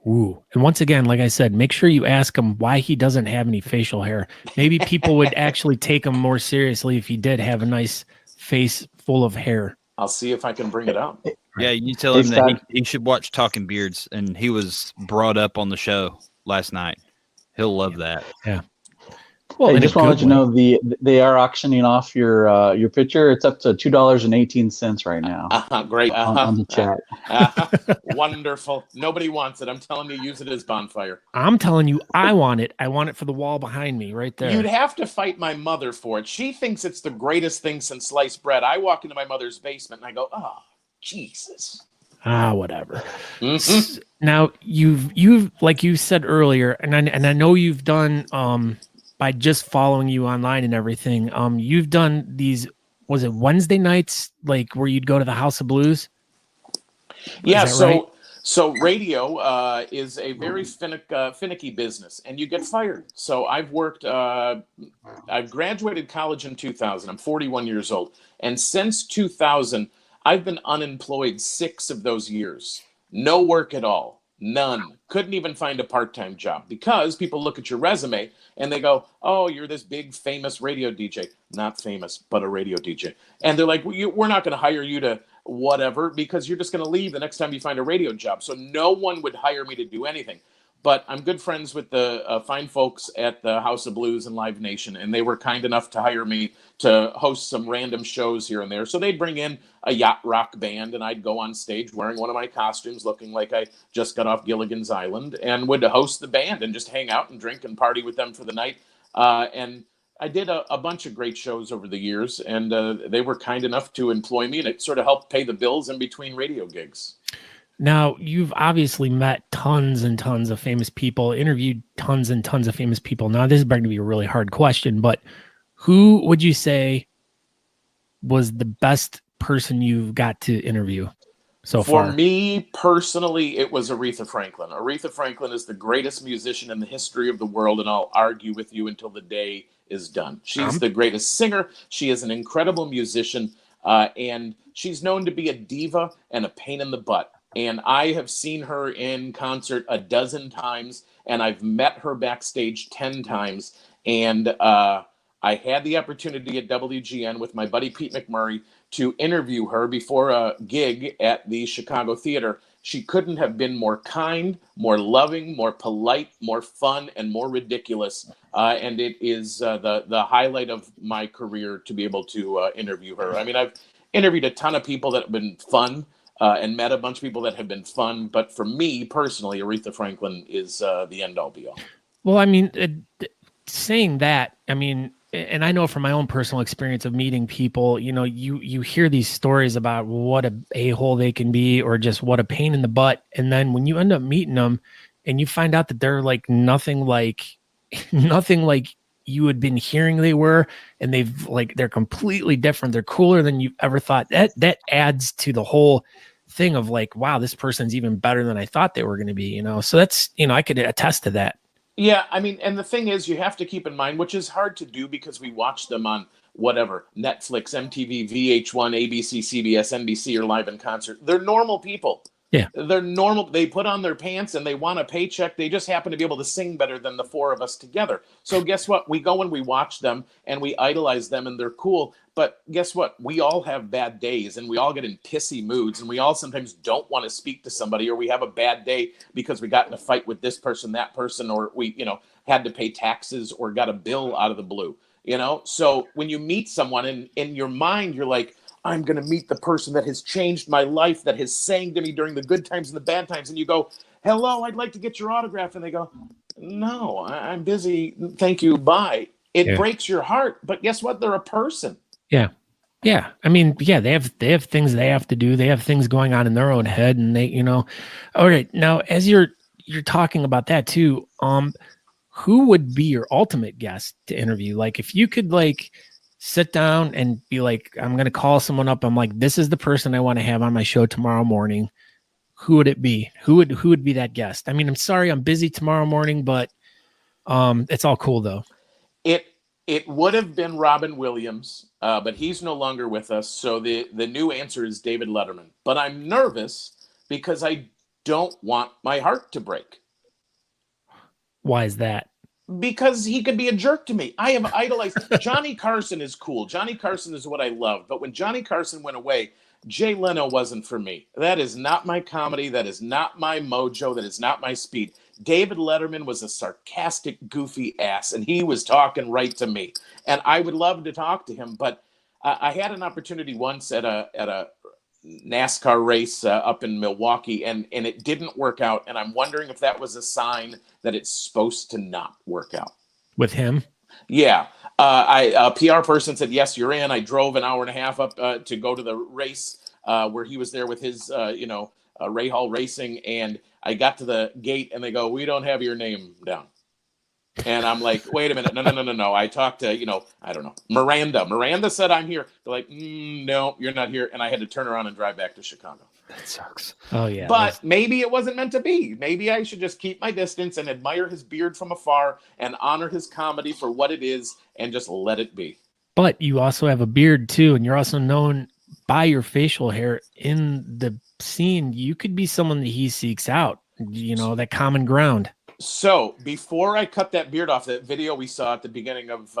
A: Ooh. And once again, like I said, make sure you ask him why he doesn't have any facial hair. Maybe people would actually take him more seriously if he did have a nice face full of hair.
F: I'll see if I can bring it up.
D: Yeah, you tell him that he should watch Talking Beards, and he was brought up on the show last night. He'll love that.
A: Yeah. Well,
C: I just want to let you know they are auctioning off your picture. It's up to $2.18 right now.
F: Great.
C: On the chat.
F: Wonderful. Nobody wants it. I'm telling you, use it as bonfire.
A: I'm telling you, I want it. I want it for the wall behind me right there.
F: You'd have to fight my mother for it. She thinks it's the greatest thing since sliced bread. I walk into my mother's basement and I go, oh, Jesus.
A: Whatever.
F: Mm-hmm.
A: Now you've like you said earlier, and I know you've done by just following you online and everything. You've done these. Was it Wednesday nights, like where you'd go to the House of Blues?
F: Yeah.
A: Right?
F: So radio is a very finicky business, and you get fired. So I've worked. I've graduated college in 2000. I'm 41 years old, and since 2000. I've been unemployed 6 of those years. No work at all. None. Couldn't even find a part-time job because people look at your resume and they go, oh, you're this big famous radio DJ. Not famous, but a radio DJ. And they're like, we're not going to hire you to whatever because you're just going to leave the next time you find a radio job. So no one would hire me to do anything. But I'm good friends with the fine folks at the House of Blues and Live Nation, and they were kind enough to hire me to host some random shows here and there. So they'd bring in a yacht rock band, and I'd go on stage wearing one of my costumes, looking like I just got off Gilligan's Island, and would host the band and just hang out and drink and party with them for the night. And I did a bunch of great shows over the years, and they were kind enough to employ me, and it sort of helped pay the bills in between radio gigs.
A: Now, you've obviously met tons and tons of famous people, interviewed tons and tons of famous people. Now, this is going to be a really hard question, but who would you say was the best person you've got to interview so far?
F: For me personally, it was Aretha Franklin. Aretha Franklin is the greatest musician in the history of the world, and I'll argue with you until the day is done. She's the greatest singer. She is an incredible musician, and she's known to be a diva and a pain in the butt. And I have seen her in concert a dozen times, and I've met her backstage 10 times. And I had the opportunity at WGN with my buddy Pete McMurray to interview her before a gig at the Chicago Theater. She couldn't have been more kind, more loving, more polite, more fun, and more ridiculous. And it is the highlight of my career to be able to interview her. I mean, I've interviewed a ton of people that have been fun. And met a bunch of people that have been fun. But for me personally, Aretha Franklin is the end all be all.
A: Well, I mean, saying that, I mean, and I know from my own personal experience of meeting people, you hear these stories about what a hole they can be, or just what a pain in the butt. And then when you end up meeting them and you find out that they're like nothing like you had been hearing they were, and they're completely different. They're cooler than you've ever thought. That adds to the whole thing of like, wow, this person's even better than I thought they were going to be, So that's, I could attest to that.
F: Yeah, I mean, and the thing is, you have to keep in mind, which is hard to do because we watch them on whatever, Netflix, MTV, VH1, ABC, CBS, NBC, or live in concert. They're normal people.
A: Yeah.
F: They're normal. They put on their pants and they want a paycheck. They just happen to be able to sing better than the four of us together. So guess what? We go and we watch them and we idolize them and they're cool. But guess what? We all have bad days and we all get in pissy moods and we all sometimes don't want to speak to somebody, or we have a bad day because we got in a fight with this person, that person, or we, had to pay taxes or got a bill out of the blue, So when you meet someone and in your mind, you're like, I'm going to meet the person that has changed my life, that has sang to me during the good times and the bad times. And you go, hello, I'd like to get your autograph. And they go, no, I'm busy. Thank you. Bye. It breaks your heart. But guess what? They're a person.
A: Yeah. Yeah. I mean, yeah, they have things they have to do. They have things going on in their own head, and they, all right. Now, as you're talking about that too, who would be your ultimate guest to interview? Like, if you could sit down and be like, I'm going to call someone up. I'm like, this is the person I want to have on my show tomorrow morning. Who would it be? Who would be that guest? I mean, I'm sorry, I'm busy tomorrow morning, but it's all cool though.
F: It would have been Robin Williams, but he's no longer with us. So the new answer is David Letterman. But I'm nervous because I don't want my heart to break.
A: Why is that?
F: Because he could be a jerk to me. I have idolized Johnny Carson is cool. Johnny Carson is what I love. But when Johnny Carson went away, Jay Leno wasn't for me. That is not my comedy. That is not my mojo. That is not my speed. David Letterman was a sarcastic, goofy ass, and he was talking right to me. And I would love to talk to him. But I had an opportunity once at a NASCAR race up in Milwaukee, and it didn't work out. And I'm wondering if that was a sign that it's supposed to not work out.
A: With him?
F: Yeah. A PR person said, yes, you're in. I drove an hour and a half up to go to the race where he was there with his, Ray Hall Racing. And I got to the gate and they go, we don't have your name down. And I'm like, wait a minute. No. I talked to, I don't know, Miranda. Miranda said I'm here. They're like, no, you're not here. And I had to turn around and drive back to Chicago.
D: That sucks.
A: Oh, yeah.
F: But maybe it wasn't meant to be. Maybe I should just keep my distance and admire his beard from afar and honor his comedy for what it is and just let it be.
A: But you also have a beard too, and you're also known by your facial hair in the scene. You could be someone that he seeks out, that common ground.
F: So before I cut that beard off, that video we saw at the beginning of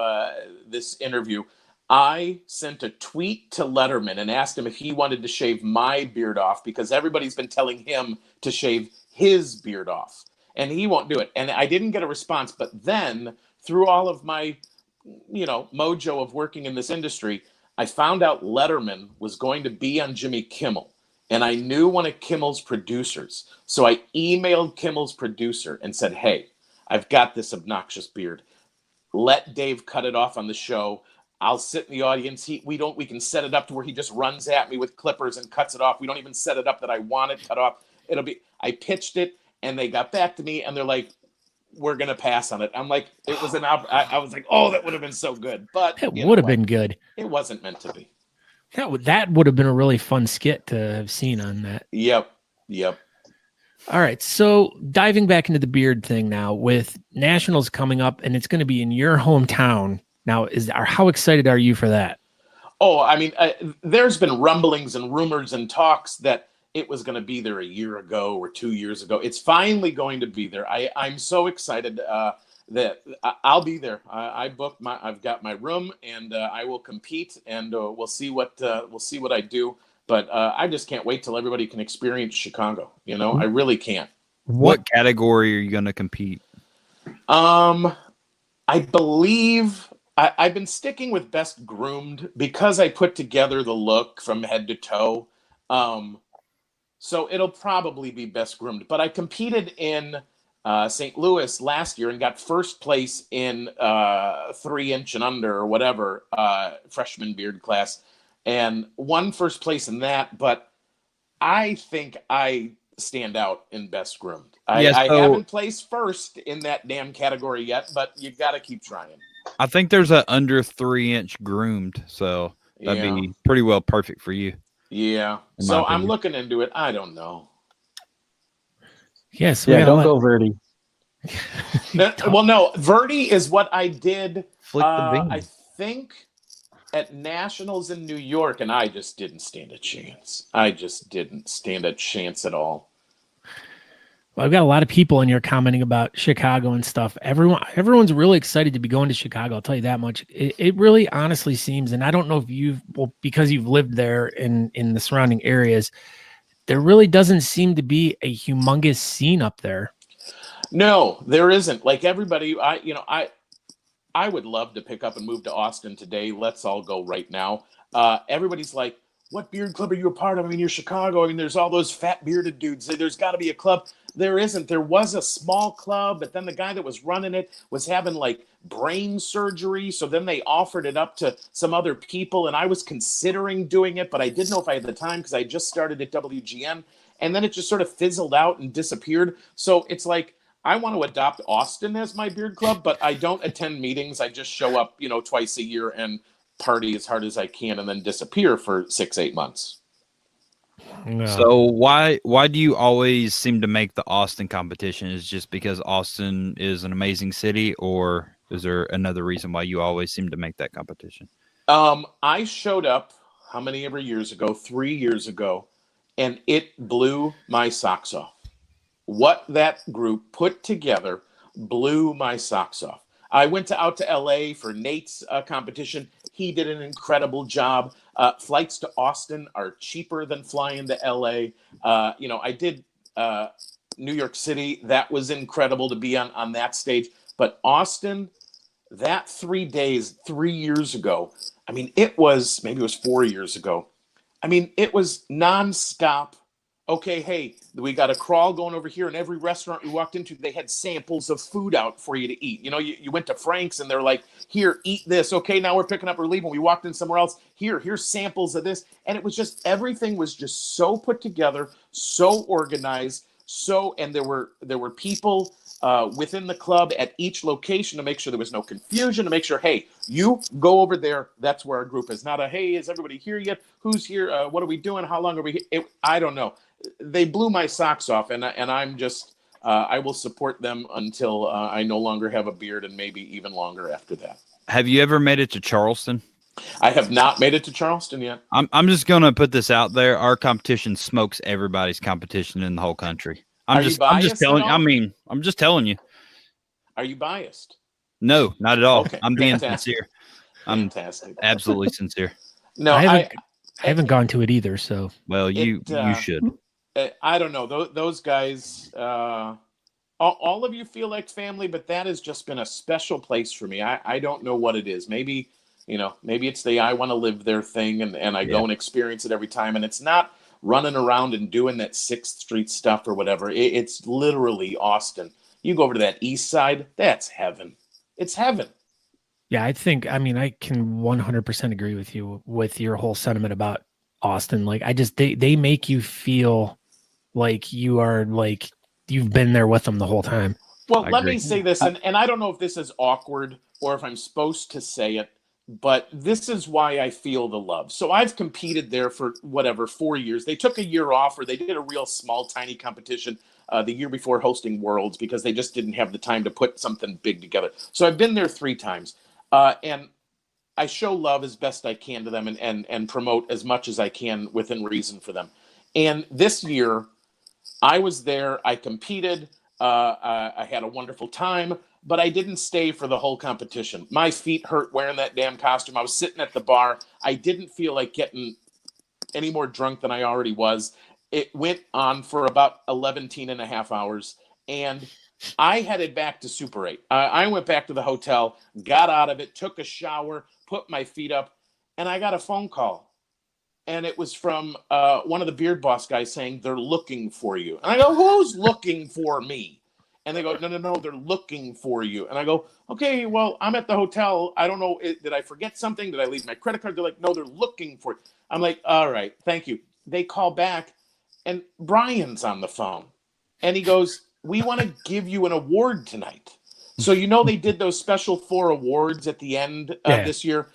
F: this interview, I sent a tweet to Letterman and asked him if he wanted to shave my beard off because everybody's been telling him to shave his beard off and he won't do it. And I didn't get a response. But then through all of my, mojo of working in this industry, I found out Letterman was going to be on Jimmy Kimmel. And I knew one of Kimmel's producers. So I emailed Kimmel's producer and said, hey, I've got this obnoxious beard. Let Dave cut it off on the show. I'll sit in the audience. We can set it up to where he just runs at me with clippers and cuts it off. We don't even set it up that I want it cut off. I pitched it and they got back to me and they're like, we're going to pass on it. I'm like, it was I was like, oh, that would have been so good. But
A: it would have been good.
F: It wasn't meant to be.
A: That would have been a really fun skit to have seen on that.
F: Yep.
A: All right. So diving back into the beard thing now with Nationals coming up and it's going to be in your hometown. Now, how excited are you for that?
F: Oh, I mean, there's been rumblings and rumors and talks that it was going to be there a year ago or 2 years ago. It's finally going to be there. I'm so excited that I'll be there. I've got my room and I will compete and we'll see what I do. But I just can't wait till everybody can experience Chicago. I really can't.
D: What category are you going to compete?
F: I believe I've been sticking with best groomed because I put together the look from head to toe. So it'll probably be best groomed. But I competed in St. Louis last year and got first place in 3-inch and under or whatever freshman beard class, and won first place in that. But I think I stand out in best groomed. I haven't placed first in that damn category yet, but you got to keep trying.
D: I think there's a under 3-inch groomed, so that'd be pretty well perfect for you.
F: Yeah. So I'm looking into it. I don't know.
A: Yes.
C: Don't go Verdi.
F: Well, no, Verdi is what I did.
D: Flick the bean.
F: I think at Nationals in New York, and I just didn't stand a chance. I just didn't stand a chance at all.
A: Well, I've got a lot of people in here commenting about Chicago and stuff. Everyone's really excited to be going to Chicago. I'll tell you that much. It really honestly seems, and I don't know if because you've lived there in the surrounding areas, there really doesn't seem to be a humongous scene up there.
F: No, there isn't. Like everybody, I would love to pick up and move to Austin today. Let's all go right now. Everybody's like, what beard club are you a part of? I mean, you're Chicago. I mean, there's all those fat bearded dudes. There's got to be a club. There isn't. There was a small club, but then the guy that was running it was having like brain surgery. So then they offered it up to some other people, and I was considering doing it, but I didn't know if I had the time because I just started at WGN, and then it just sort of fizzled out and disappeared. So it's like, I want to adopt Austin as my beard club, but I don't attend meetings. I just show up, twice a year and party as hard as I can and then disappear for 6-8 months.
A: No.
D: So why do you always seem to make the Austin competition? Is it just because Austin is an amazing city, or is there another reason why you always seem to make that competition?
F: I showed up how many ever years ago, 3 years ago, and it blew my socks off. What that group put together blew my socks off. I went out to LA for Nate's competition. He did an incredible job. Flights to Austin are cheaper than flying to LA. I did New York City. That was incredible to be on that stage. But Austin, that 3 days, 3 years ago, I mean, maybe it was 4 years ago. I mean, it was nonstop. Okay, hey, we got a crawl going over here, and every restaurant we walked into, they had samples of food out for you to eat. You went to Frank's, and they're like, here, eat this. Okay, now we're picking up or leaving. We walked in somewhere else. Here's samples of this. And it was just, everything was just so put together, so organized, and there were people within the club at each location to make sure there was no confusion, to make sure, hey, you go over there. That's where our group is. Not a, hey, is everybody here yet? Who's here? What are we doing? How long are we here? I don't know. They blew my socks off, and I'm just I will support them until I no longer have a beard, and maybe even longer after that.
D: Have you ever made it to Charleston?
F: I have not made it to Charleston yet.
D: I'm just gonna put this out there. Our competition smokes everybody's competition in the whole country. I'm just telling you.
F: Are you biased?
D: No, not at all.
F: Okay,
D: I'm being
F: fantastic.
D: sincere. I'm
F: Fantastic.
D: absolutely sincure.
F: No,
A: I haven't gone to it either. So
D: well, you should.
F: I don't know. Those guys, all of you feel like family, but that has just been a special place for me. I don't know what it is. Maybe it's the I want to live there thing, and I go and experience it every time. And it's not running around and doing that 6th Street stuff or whatever. It's literally Austin. You go over to that east side, that's heaven. It's heaven.
A: yeah, I can 100% agree with you with your whole sentiment about Austin. Like, they make you feel like you are, like, you've been there with them the whole time.
F: Well, let me say this, and I don't know if this is awkward or if I'm supposed to say it, but this is why I feel the love. So I've competed there for 4 years. They took a year off, or they did a real small, tiny competition the year before hosting Worlds because they just didn't have the time to put something big together. So I've been there 3 times, and I show love as best I can to them and promote as much as I can within reason for them. And this year, I was there. I competed. I had a wonderful time, but I didn't stay for the whole competition. My feet hurt wearing that damn costume. I was sitting at the bar. I didn't feel like getting any more drunk than I already was. It went on for about 11 and a half hours, and I headed back to Super 8. I went back to the hotel, got out of it, took a shower, put my feet up, and I got a phone call. And it was from one of the Beard Boss guys saying, they're looking for you. And I go, who's looking for me? And they go, no, they're looking for you. And I go, okay, well, I'm at the hotel. I don't know. Did I forget something? Did I leave my credit card? They're like, no, they're looking for you. I'm like, all right, thank you. They call back, and Brian's on the phone. And he goes, we want to give you an award tonight. So, they did those special 4 awards at the end of this year.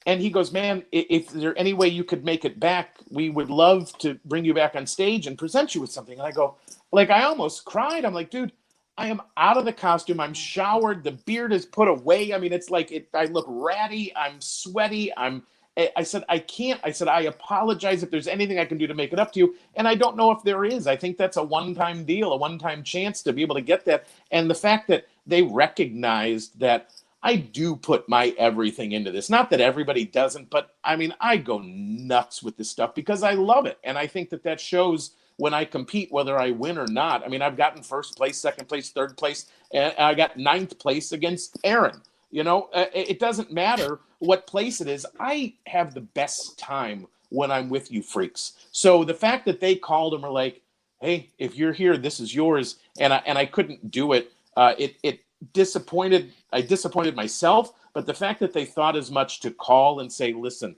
F: And he goes, man, if there any way you could make it back, we would love to bring you back on stage and present you with something. And I go, I almost cried. I'm like, dude, I am out of the costume. I'm showered. The beard is put away. I mean, it's like I look ratty. I'm sweaty. I said, I can't. I said, I apologize if there's anything I can do to make it up to you. And I don't know if there is. I think that's a one-time deal, a one-time chance to be able to get that. And the fact that they recognized that I do put my everything into this. Not that everybody doesn't, but I mean, I go nuts with this stuff because I love it. And I think that shows when I compete, whether I win or not. I mean, I've gotten first place, second place, third place, and I got 9th place against Aaron. It doesn't matter what place it is. I have the best time when I'm with you freaks. So the fact that they called and were like, hey, if you're here, this is yours. And I couldn't do it. It disappointed. I disappointed myself, but the fact that they thought as much to call and say, listen,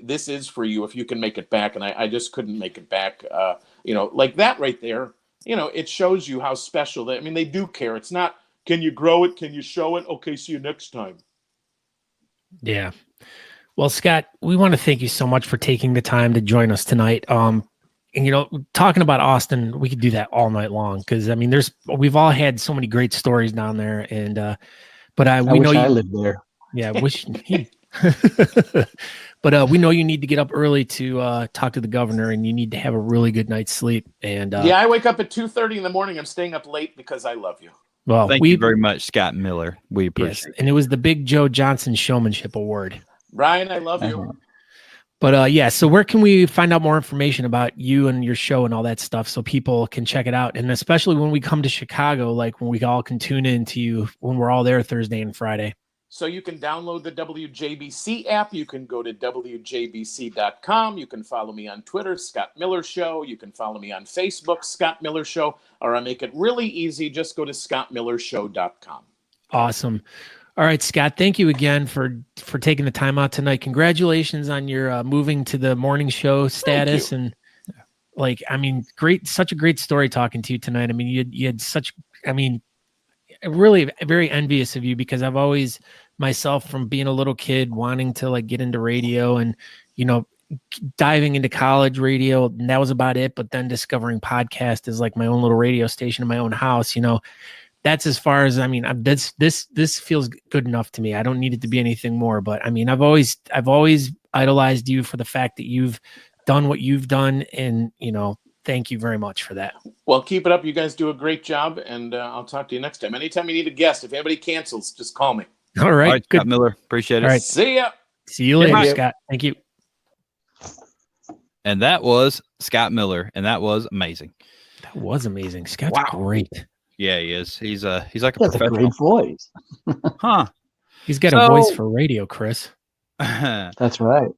F: this is for you if you can make it back. And I just couldn't make it back. Like that right there, it shows you how special they do care. It's not, can you grow it? Can you show it? Okay, see you next time.
A: Yeah. Well, Scott, we want to thank you so much for taking the time to join us tonight. And talking about Austin, we could do that all night long because we've all had so many great stories down there, and I wish I lived there. Yeah, wish. But we know you need to get up early to talk to the governor, and you need to have a really good night's sleep. And
F: I wake up at 2:30 in the morning. I'm staying up late because I love you.
A: Well,
D: thank you very much, Scott Miller. We appreciate it.
A: And it was the Big Joe Johnson Showmanship Award.
F: Brian, I love you.
A: But so where can we find out more information about you and your show and all that stuff so people can check it out? And especially when we come to Chicago, like when we all can tune in to you when we're all there Thursday and Friday.
F: So you can download the WJBC app. You can go to WJBC.com. You can follow me on Twitter, Scott Miller Show. You can follow me on Facebook, Scott Miller Show. Or I make it really easy. Just go to ScottMillerShow.com.
A: Awesome. All right, Scott, thank you again for taking the time out tonight. Congratulations on your moving to the morning show status. And great, such a great story talking to you tonight. I mean, you had such, really very envious of you because I've always myself from being a little kid wanting to get into radio and, diving into college radio. And that was about it. But then discovering podcast as my own little radio station in my own house, that's as far as, this feels good enough to me. I don't need it to be anything more, but I've always idolized you for the fact that you've done what you've done. And, thank you very much for that.
F: Well, keep it up. You guys do a great job, and I'll talk to you next time. Anytime you need a guest, if anybody cancels, just call me.
A: All right. Good.
D: Scott Miller. Appreciate it.
A: All right.
F: See ya.
A: See you later, Scott. Thank you.
D: And that was Scott Miller, and that was amazing.
A: That was amazing. Scott's great.
D: Yeah, he is. He's like a professional.
C: A great voice.
D: Huh.
A: He's got a voice for radio, Chris.
C: That's right.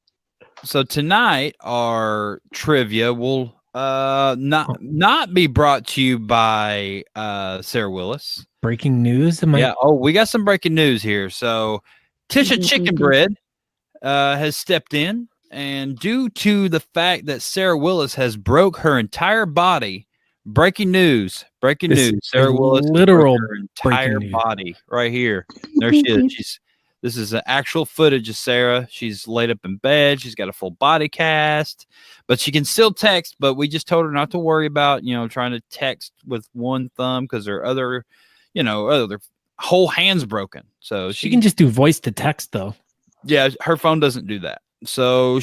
D: So tonight our trivia will not be brought to you by Sarah Willis.
A: Breaking news?
D: We got some breaking news here. So Tisha Chicken Bread has stepped in, and due to the fact that Sarah Willis has broke her entire body, breaking news. Sarah Willis
A: literal
D: her entire body right here. There she is. This is an actual footage of Sarah. She's laid up in bed. She's got a full body cast, but she can still text. But we just told her not to worry about, trying to text with one thumb because her other whole hand's broken. So
A: she can just do voice to text though.
D: Yeah, her phone doesn't do that. So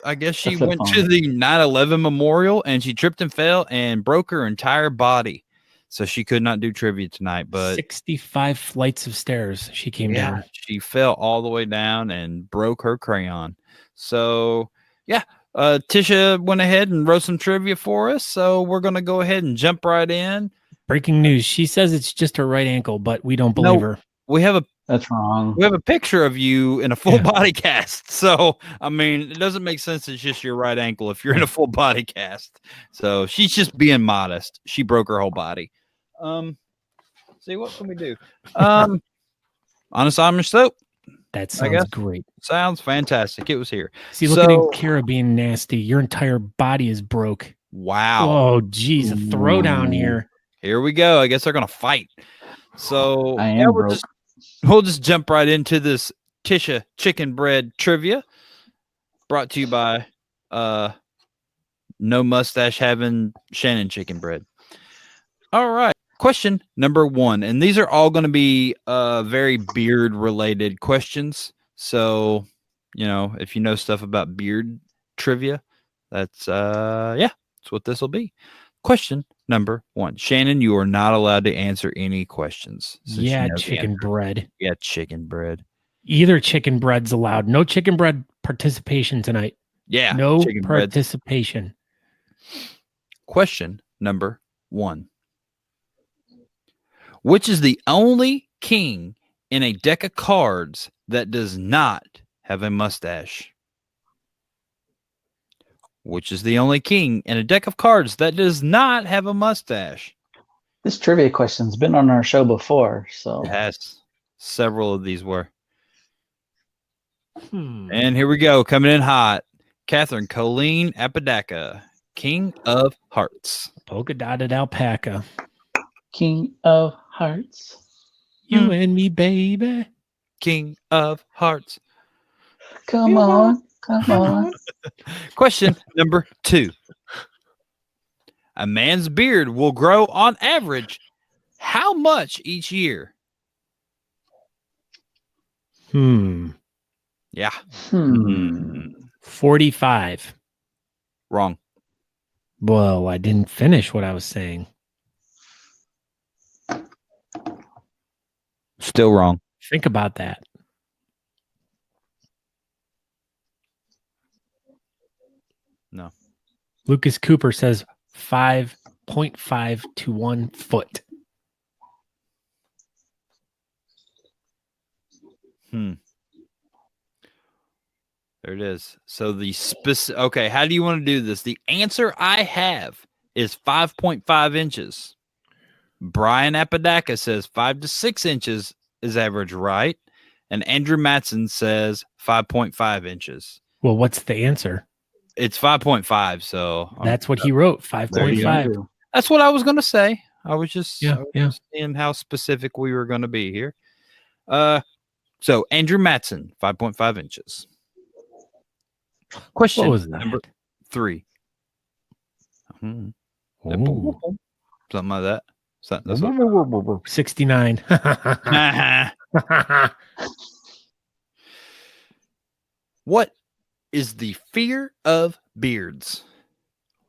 D: I guess she went to the 9/11 memorial and she tripped and fell and broke her entire body. So she could not do trivia tonight, but
A: 65 flights of stairs she came down.
D: She fell all the way down and broke her crayon. So Tisha went ahead and wrote some trivia for us. So we're going to go ahead and jump right in.
A: Breaking news. She says it's just her right ankle, but we don't believe her.
C: That's wrong.
D: We have a picture of you in a full body cast. So, it doesn't make sense. It's just your right ankle if you're in a full body cast. So she's just being modest. She broke her whole body. See, what can we do? Honest Amish soap.
A: That
D: I guess.
A: sounds great.
D: Sounds fantastic. It was here.
A: See, look at Kara being nasty. Your entire body is broke.
D: Wow.
A: Oh, geez, a throwdown here.
D: Here we go. I guess they're gonna fight. So
C: I am broke.
D: We'll just jump right into this Tisha chicken bread trivia, brought to you by no mustache having Shannon chicken bread. All right. Question number 1. And these are all going to be very beard related questions. So, if you know stuff about beard trivia, that's what this will be. Question number 1. Shannon, you are not allowed to answer any questions.
A: Yeah, chicken bread.
D: Yeah, chicken bread.
A: Either chicken bread's allowed. No chicken bread participation tonight.
D: Yeah.
A: No
D: chicken bread.
A: participation.
D: Question number 1. Which is the only king in a deck of cards that does not have a mustache? Which is the only king in a deck of cards that does not have a mustache?
C: This trivia question's been on our show before, so
D: It has. Several of these were. And here we go. Coming in hot. Catherine Colleen Apodaca, King of Hearts.
A: Polka dotted alpaca.
C: King of Hearts.
A: You and me, baby.
D: King of Hearts.
C: Come on.
D: Question number 2. A man's beard will grow on average how much each year? Yeah.
A: 45.
D: Wrong.
A: Well, I didn't finish what I was saying.
D: Still wrong.
A: Think about that.
D: No.
A: Lucas Cooper says 5.5 to 1 foot.
D: There it is. So okay, how do you want to do this? The answer I have is 5.5 inches. Brian Apodaca says 5 to 6 inches is average, right? And Andrew Matson says 5.5 inches.
A: Well, what's the answer?
D: It's 5.5. So
A: that's what he wrote. 5.5.
D: That's what I was going to say. I was just
A: yeah.
D: seeing how specific we were going to be here. So Andrew Matson, 5.5 inches. Question
A: what was that?
D: number 3.
A: Ooh.
D: Something like that. That's
A: 69.
D: What is the fear of beards?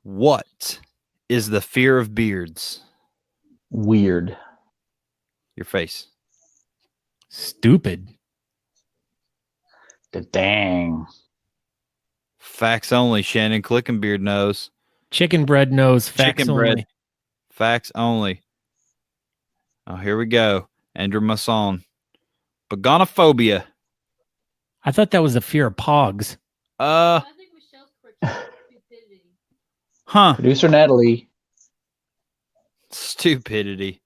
D: What is the fear of beards?
C: Weird.
D: Your face.
A: Stupid.
C: Dang.
D: Facts only. Shannon Clickenbeard knows.
A: Chicken bread knows. Facts
D: Chicken
A: only.
D: bread. Facts only. Oh, here we go. Andrew Masson. Paganophobia.
A: I thought that was the fear of pogs.
G: I think Michelle's correct. Stupidity.
D: Huh.
C: Producer Natalie.
D: Stupidity.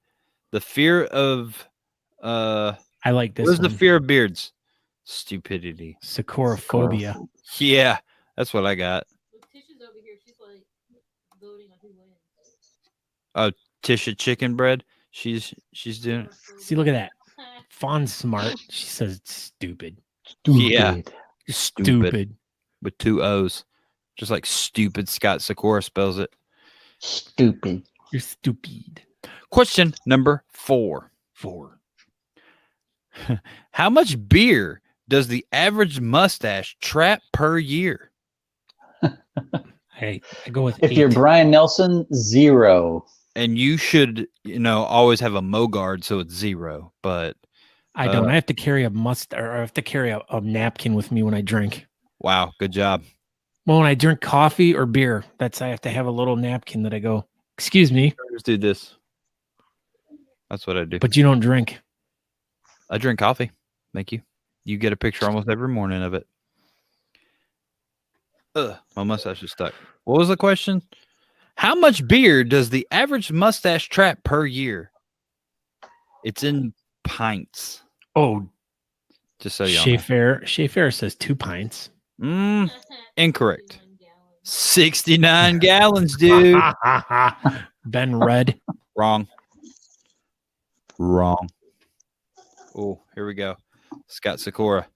D: The fear of
A: I like this.
D: what is
A: one.
D: the fear of beards? Stupidity.
A: Sakuraphobia.
D: Yeah, that's what I got.
G: Look, Tisha's over here. She's like voting on who wins.
D: Oh, Tisha chicken bread. She's doing it.
A: See, look at that. Fawn's smart. She says it's stupid.
D: Yeah.
A: Stupid.
D: With 2 O's. Just like stupid Scott Sakura spells it.
C: Stupid.
A: You're stupid.
D: Question number 4. How much beer does the average mustache trap per year?
A: Hey, I go with
C: If
A: 8.
C: you're Brian Nelson, 0.
D: And you should, always have a Mogard, so it's 0. But
A: I don't. I have to carry or I have to carry a napkin with me when I drink.
D: wow, good job.
A: Well, when I drink coffee or beer, I have to have a little napkin that I go, excuse me,
D: Just do this. That's what I do.
A: but you don't drink.
D: I drink coffee. Thank you. You get a picture almost every morning of it. My mustache is stuck. What was the question? How much beer does the average mustache trap per year? It's in pints.
A: Oh,
D: Just so y'all know.
A: Shea Fair says 2 pints.
D: Incorrect. 69 gallons, dude.
A: Ben Red.
D: Wrong. Oh, here we go. Scott Sakura.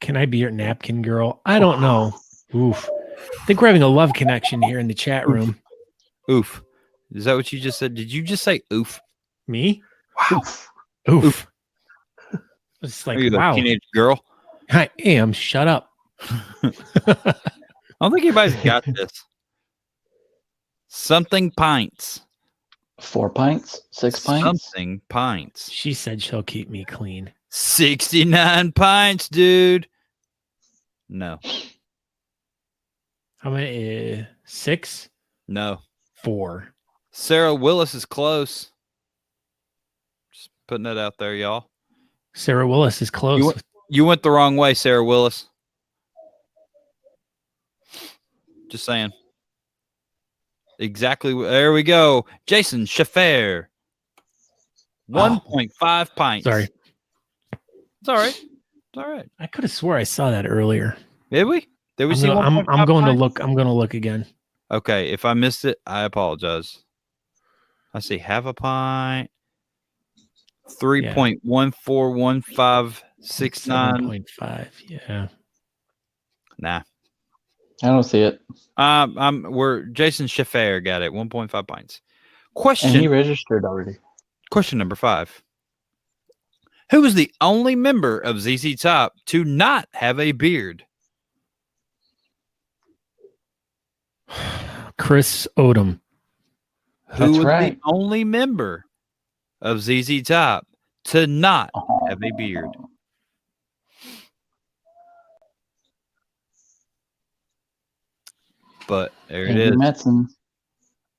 A: Can I be your napkin girl? I don't know. Oof. I think we're having a love connection here in the chat room.
D: Oof. Is that what you just said? Did you just say oof?
A: Me?
D: Wow.
A: Oof. It's like,
D: Are you
A: wow.
D: a teenage girl?
A: I am. Shut up.
D: I don't think anybody's got this. Something pints.
C: 4 pints? 6 pints?
D: Something pints.
A: She said she'll keep me clean.
D: 69 pints, dude. No.
A: How many? 6?
D: No.
A: 4.
D: Sarah Willis is close. Just putting it out there, y'all.
A: Sarah Willis is close.
D: You went the wrong way, Sarah Willis. Just saying. Exactly. There we go. Jason Schaffer. 1.5 pints.
A: Sorry.
D: It's all right. It's all right.
A: I could have swore I saw that earlier.
D: Did we? Did we see
A: I'm
D: 1.5
A: going to
D: pints?
A: look. I'm going to look again.
D: Okay. If I missed it, I apologize. I see half a pint. 3.141569.
A: 7.5. Yeah.
D: Nah.
C: I don't see it.
D: We're Jason Schaffer got it. 1.5 pints.
C: And he registered already.
D: Question number 5. Who was the only member of ZZ Top to not have a beard?
A: Chris Odom.
D: Who
C: That's
D: was
C: right.
D: the only member of ZZ Top to not have a beard? But there it is.
C: Metzen.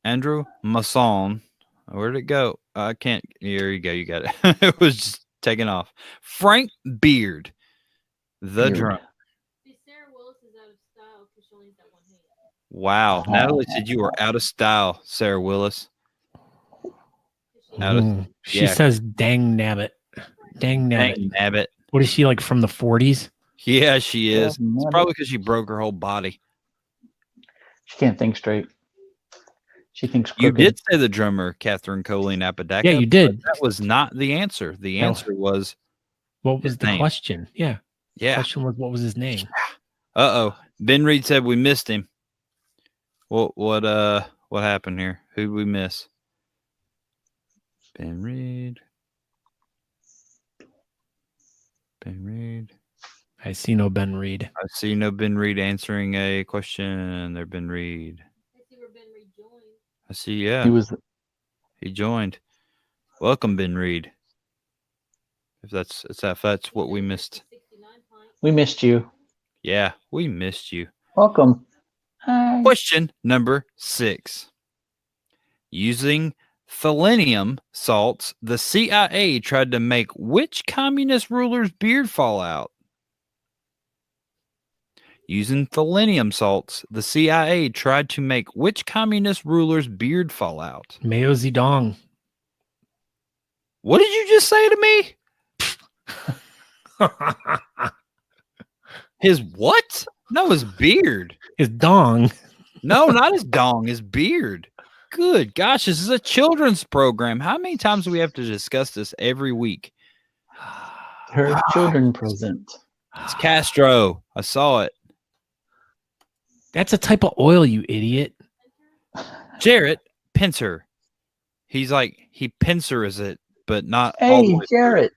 D: Andrew Masson. Where'd it go? I can't. Here you go. You got it. It was just taking off. Frank Beard, the
C: Beard.
D: drummer.
G: See, Sarah Willis is out of style because she only has that one hand.
D: Wow. Natalie said you were out of style, Sarah Willis. Out of,
A: She says, "Dang nabbit, dang nabbit."
D: dang nabbit.
A: What is she like from the 40s?
D: Yeah, she is.
C: Dang
D: It's
C: nabbit.
D: probably because she broke her whole body.
C: She can't think straight. She thinks
D: You
C: crooked.
D: did say the drummer, Catherine Colleen Apodaca.
A: Yeah, you did.
D: That was not the answer. The
A: No.
D: answer was,
A: What was
D: His
A: the
D: name.
A: question? Yeah.
D: yeah.
A: Question was, what was his name?
D: Uh-oh. Ben Reed said we missed him. What happened here? Who'd we miss? Ben Reed. Ben Reed.
A: I see no Ben Reed.
D: I see no Ben Reed answering a question. There, Ben Reed.
G: I see where Ben rejoined.
D: I see, yeah.
C: He was
D: He joined. Welcome, Ben Reed. If that's what we missed.
G: 69 pints.
C: we missed you.
D: Yeah, we missed you.
C: Welcome. Hi.
D: Question number 6. Using selenium salts, the CIA tried to make which communist ruler's beard fall out? Using selenium salts, the CIA tried to make which communist ruler's beard fall out?
A: Mao Zedong.
D: What did you just say to me? His what? No, his beard.
A: His dong.
D: No, not his dong, his beard. Good gosh, this is a children's program. How many times do we have to discuss this every week?
C: Her children present.
D: It's Castro. I saw it.
A: That's a type of oil, you idiot.
D: Jarrett Pincer. He's like, he pincers it, but not all the
C: Hey,
D: way.
C: Jarrett.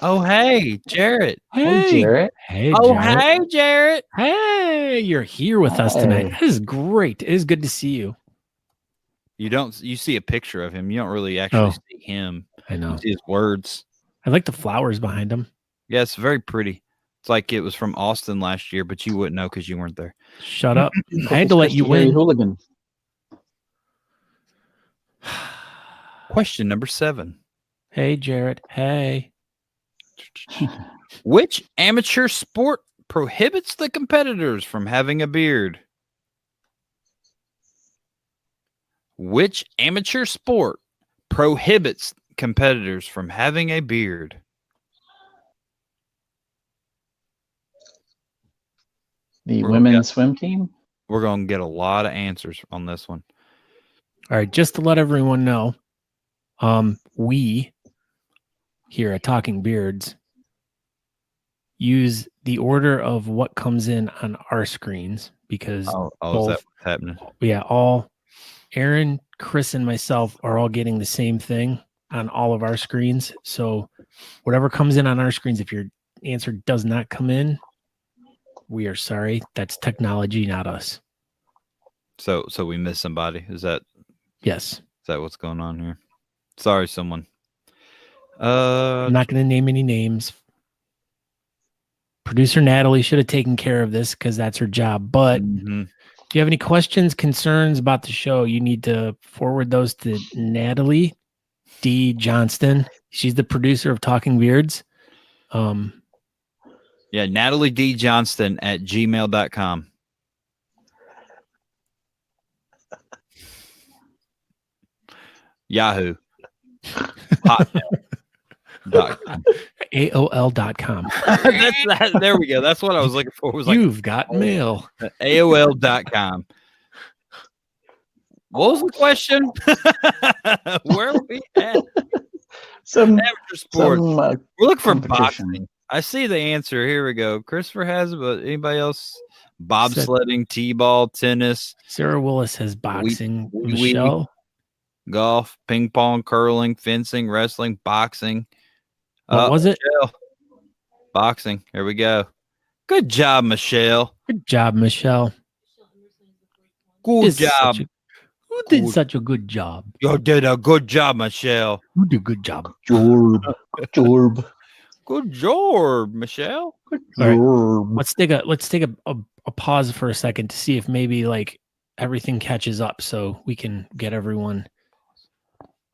D: Oh, hey, Jarrett.
C: Hey, Jarrett.
A: Hey,
D: Oh,
A: Jarrett.
D: hey, Jarrett.
A: Hey, you're here with us tonight.
C: Hey.
A: This is great. It is good to see you.
D: You see a picture of him. You don't really actually
A: Oh.
D: see him.
A: I know.
D: You see his words.
A: I like the flowers behind him.
D: Yeah, it's very pretty. It's like it was from Austin last year, but you wouldn't know because you weren't there.
A: Shut up. I had to let you
C: Christy Harry
A: win.
C: Hooligan.
D: Question number 7.
A: Hey, Jarrett. Hey.
D: Which amateur sport prohibits the competitors from having a beard? Which amateur sport prohibits competitors from having a beard?
C: The women's swim team.
D: We're going to get a lot of answers on this one.
A: All right, just to let everyone know, we here at Talking Beards use the order of what comes in on our screens because
D: Is that
A: both,
D: what's happening?
A: all Aaron, Chris, and myself are all getting the same thing on all of our screens. So whatever comes in on our screens, if your answer does not come in, we are sorry. That's technology, not us.
D: So we missed somebody. Is that
A: Yes.
D: what's going on here? Sorry, someone.
A: I'm not going to name any names. Producer Natalie should have taken care of this because that's her job. But if you have any questions, concerns about the show, you need to forward those to Natalie D. Johnston. She's the producer of Talking Beards.
D: Natalie D. Johnston at gmail.com. Yahoo. Hotmail.com.
A: AOL.com.
D: There we go. That's what I was looking for. Was
A: You've got mail.
D: AOL.com. What was the question? Where are we at?
C: Some
D: Amateur sport. We're looking for
C: competition.
D: boxing. I see the answer. Here we go. Christopher has it, but anybody else? Bobsledding, t-ball, tennis.
A: Sarah Willis has boxing.
D: we-
A: Michelle.
D: Golf, ping pong, curling, fencing, wrestling, boxing.
A: What was it?
D: Michelle. Boxing. Here we go. Good job, Michelle.
A: Good job, Michelle.
D: Good job.
A: Who did such a good job?
D: You did a good job, Michelle.
A: Who did a good job?
C: Jorb.
D: Good job, Michelle.
A: All right.
C: Jorb.
A: Let's take a pause for a second to see if maybe like everything catches up so we can get everyone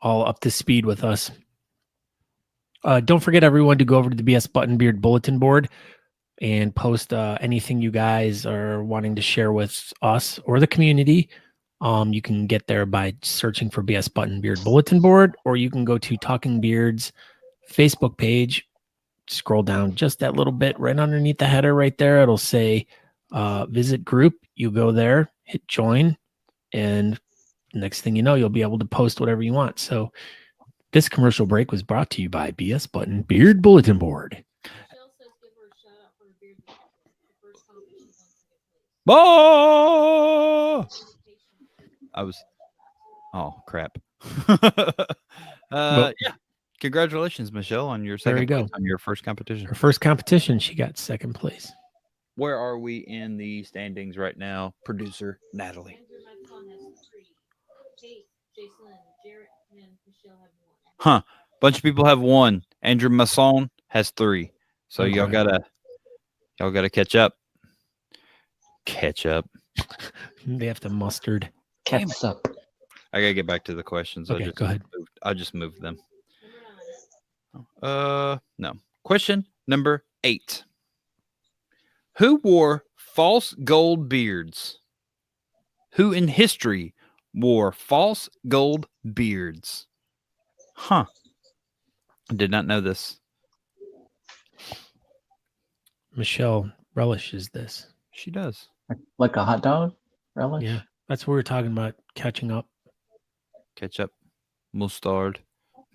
A: all up to speed with us. Don't forget, everyone, to go over to the BS Button Beard Bulletin Board and post anything you guys are wanting to share with us or the community. You can get there by searching for BS Button Beard Bulletin Board, or you can go to Talking Beards Facebook page. Scroll down just that little bit right underneath the header right there. It'll say visit group. You go there, hit join, and next thing you know, you'll be able to post whatever you want. So this commercial break was brought to you by BS Button Beard Bulletin Board.
G: Michelle says give her a shout out for her beard. The first competition on second place.
D: Oh, crap. Yeah. Congratulations, Michelle, on your
A: There you
D: second
A: go.
D: place on your first competition.
A: Her first competition, she got second place.
D: Where are we in the standings right now, producer Natalie?
G: Andrew Matson has 3. Kate, Jason, Jarrett, and Michelle have 1.
D: Huh. Bunch of people have 1. Andrew Masson has 3. So y'all
A: Okay.
D: gotta catch up. Catch up.
A: They have to mustard.
C: Cats up.
D: I gotta get back to the questions.
A: Okay, go ahead.
D: I just moved them.
G: Number 9.
D: No. Question number 8. Who wore false gold beards? Who in history wore false gold beards? Huh. I did not know this.
A: Michelle relishes this.
D: She does.
C: Like a hot dog? Relish?
A: Yeah, that's what we were talking about, catching up.
D: Ketchup. Mustard.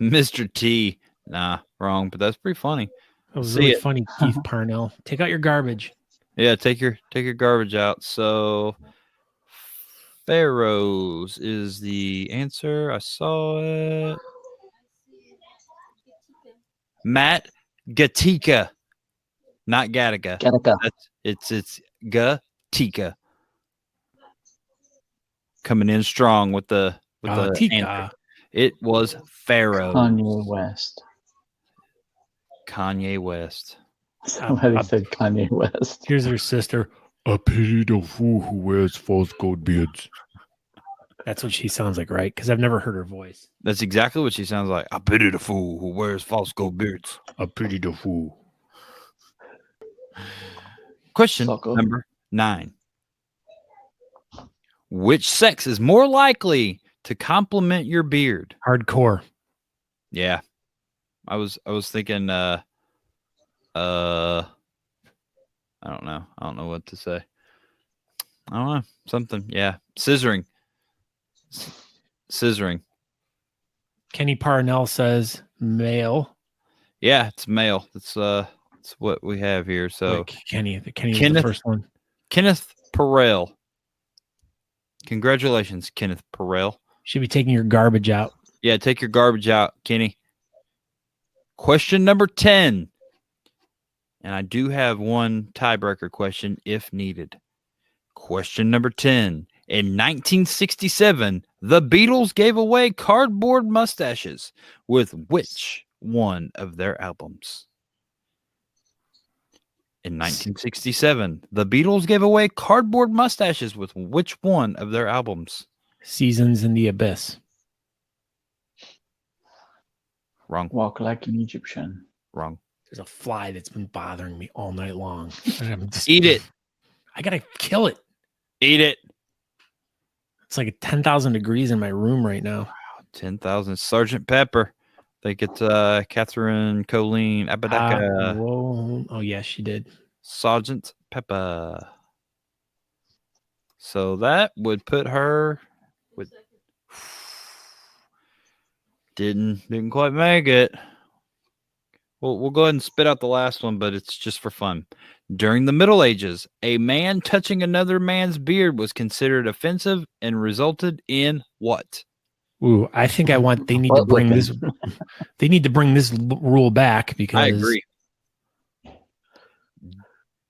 D: Mr. T. Nah, wrong, but that's pretty funny.
A: That was
D: See
A: really
D: it.
A: funny, Keith Parnell. Take out your garbage.
D: Yeah, take your garbage out. So Pharaohs is the answer. I saw it. Matt Gatika. Not Gattaca.
C: Gattaca.
D: It's Gatika. Coming in strong with the
A: Tika.
D: answer. It was Pharaoh.
C: Kanye West.
D: Kanye West.
C: Somebody said Kanye West.
A: Here's her sister.
H: I pity the fool who wears false gold beards.
A: That's what she sounds like, right? Because I've never heard her voice.
D: That's exactly what she sounds like. I pity the fool who wears false gold beards.
H: I pity the fool.
D: Question
C: Sucker.
D: number 9. Which sex is more likely to compliment your beard?
A: Hardcore.
D: Yeah. I was thinking I don't know. I don't know what to say. I don't know. Something. Yeah. Scissoring. Scissoring.
A: Kenny Parnell says male.
D: Yeah, it's male. It's what we have here. So
A: Like Kenny was the
D: Kenneth-
A: first one.
D: Kenneth Perrell. Congratulations, Kenneth Perrell.
A: Should be taking your garbage out.
D: Yeah, take your garbage out, Kenny. Question number 10. And I do have one tiebreaker question if needed. Question number 10. In 1967, the Beatles gave away cardboard mustaches with which one of their albums? In 1967, the Beatles gave away cardboard mustaches with which one of their albums?
A: Seasons in the Abyss.
D: Wrong.
C: Walk like an Egyptian.
D: Wrong.
A: There's a fly that's been bothering me all night long. I'm just-
D: Eat it.
A: I gotta kill it.
D: Eat it.
A: It's like 10,000 degrees in my room right now.
D: 10,000. Sergeant Pepper. I think it's Catherine Colleen Apodaca.
A: Whoa. Oh, yes, she did.
D: Sergeant Pepper. So that would put her with didn't quite make it. We'll go ahead and spit out the last one, but it's just for fun. During the Middle Ages, a man touching another man's beard was considered offensive and resulted in what?
A: Ooh, I think they need to bring this. They need to bring this rule back because
D: I agree.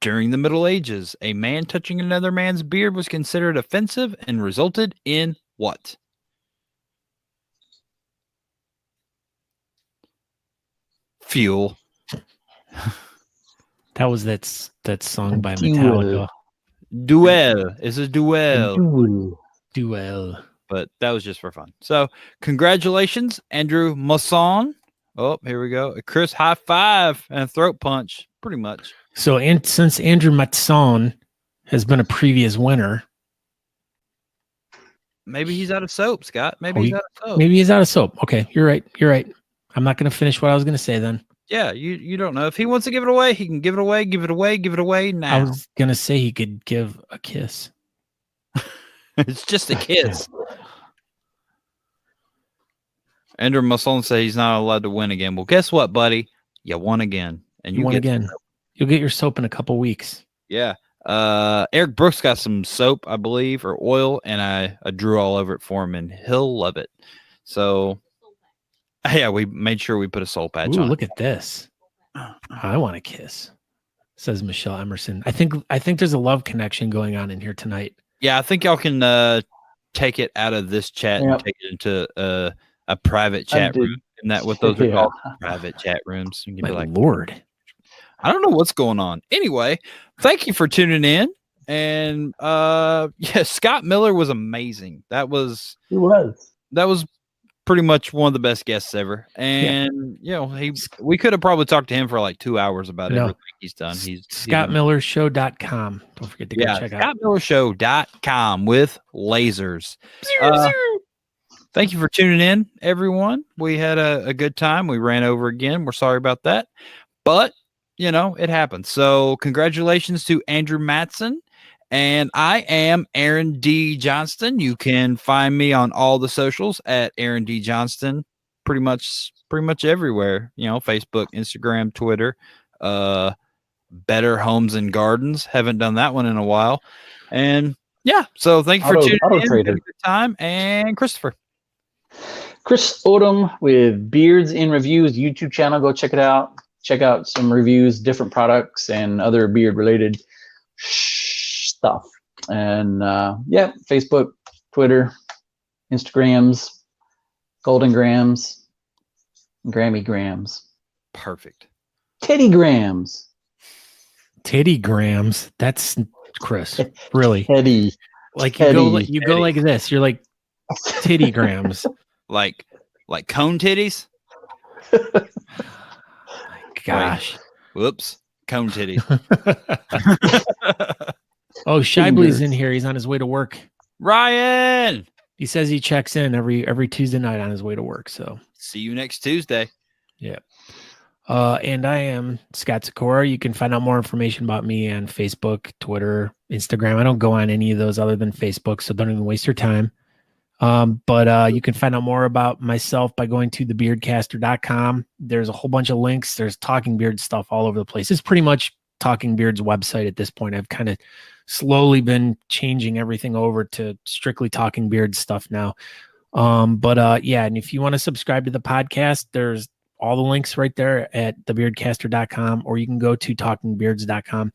D: During the Middle Ages, a man touching another man's beard was considered offensive and resulted in what? Fuel.
A: that was that song by
C: Duel.
A: Metallica.
D: Duel. It's a duel.
A: Duel.
D: But that was just for fun. So congratulations, Andrew Masson. Oh, here we go. A Chris high five and a throat punch, pretty much.
A: So, and since Andrew Matson has been a previous winner,
D: maybe he's out of soap, Scott. Maybe
A: Oh,
D: he's out of soap.
A: maybe he's out of soap. Okay, you're right. You're right. I'm not going to finish what I was going to say then.
D: Yeah, you don't know. If he wants to give it away, he can give it away, give it away, give it away now.
A: I was going to say he could give a kiss.
D: It's just a kiss. Andrew Masson say he's not allowed to win again. Well, guess what, buddy? You won again. And
A: You won
D: get
A: again. You'll get your soap in a couple weeks.
D: Yeah. Eric Brooks got some soap, I believe, or oil, and I drew all over it for him, and he'll love it. So, yeah, we made sure we put a soul patch
A: Ooh,
D: on.
A: look at this. I want a kiss, says Michelle Emerson. I think there's a love connection going on in here tonight.
D: Yeah, I think y'all can take it out of this chat and take it into a private chat room. Isn't that what those are called? Private chat rooms. You can
A: My
D: be like,
A: Lord.
D: I don't know what's going on. Anyway, thank you for tuning in. And yeah, Scott Miller was amazing. That was pretty much one of the best guests ever. And you know, we could have probably talked to him for like 2 hours about everything he's done. He's
A: ScottMillershow.com. Don't forget to go check out
D: ScottMillershow.com with lasers. Thank you for tuning in, everyone. We had a good time. We ran over again. We're sorry about that. But you know, it happens. So congratulations to Andrew Matson. And I am Aaron D. Johnston. You can find me on all the socials at Aaron D. Johnston, pretty much everywhere. You know, Facebook, Instagram, Twitter, Better Homes and Gardens. Haven't done that one in a while. And yeah, so thank you for tuning in. Had a good time. And Christopher.
C: Chris Odom with Beards in Reviews YouTube channel. Go check it out. Check out some reviews, different products, and other beard related stuff. And yeah, Facebook, Twitter, Instagrams, Golden Grams, Grammy Grams.
D: Perfect.
C: Teddy Grams.
A: Teddy Grams. That's Chris. Really.
C: Teddy.
A: Like
C: Teddy.
A: you go like this. You're like Teddy Grams.
D: like cone titties?
A: Gosh.
D: Wait. Whoops. Cone titties.
A: Oh, Shibley's in here. He's on his way to work.
D: Ryan.
A: He says he checks in every Tuesday night on his way to work. So
D: See you next Tuesday.
A: And I am Scott Sikora. You can find out more information about me on Facebook, Twitter, Instagram. I don't go on any of those other than Facebook, so don't even waste your time. But you can find out more about myself by going to thebeardcaster.com. There's a whole bunch of links. There's Talking Beard stuff all over the place. It's pretty much Talking Beard's website at this point. I've kind of slowly been changing everything over to strictly Talking Beard stuff now. Yeah, and if you want to subscribe to the podcast, there's all the links right there at thebeardcaster.com, or you can go to talkingbeards.com.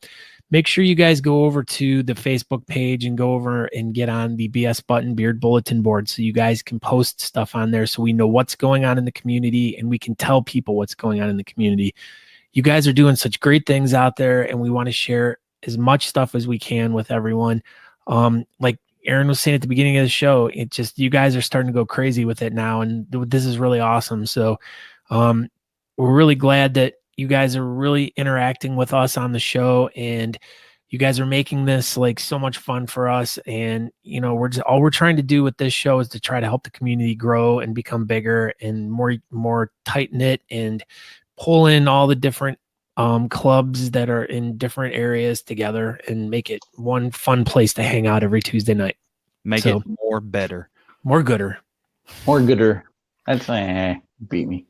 A: Make sure you guys go over to the Facebook page and go over and get on the BS Button Beard Bulletin Board so you guys can post stuff on there so we know what's going on in the community and we can tell people what's going on in the community. You guys are doing such great things out there, and we want to share as much stuff as we can with everyone. Like Aaron was saying at the beginning of the show, it just, you guys are starting to go crazy with it now, and this is really awesome. So we're really glad that you guys are really interacting with us on the show, and you guys are making this like so much fun for us. And, you know, all we're trying to do with this show is to try to help the community grow and become bigger and more tight knit, and pull in all the different clubs that are in different areas together and make it one fun place to hang out every Tuesday night.
D: Make it more better.
A: More gooder.
C: That's beat me.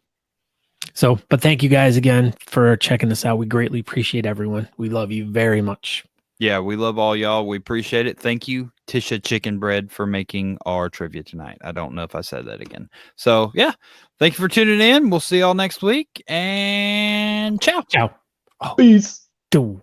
A: So, but thank you guys again for checking this out. We greatly appreciate everyone. We love you very much.
D: Yeah, we love all y'all. We appreciate it. Thank you, Tisha Chicken Bread, for making our trivia tonight. I don't know if I said that again. So, yeah, thank you for tuning in. We'll see y'all next week, and ciao.
A: Ciao.
C: Peace.
A: Do.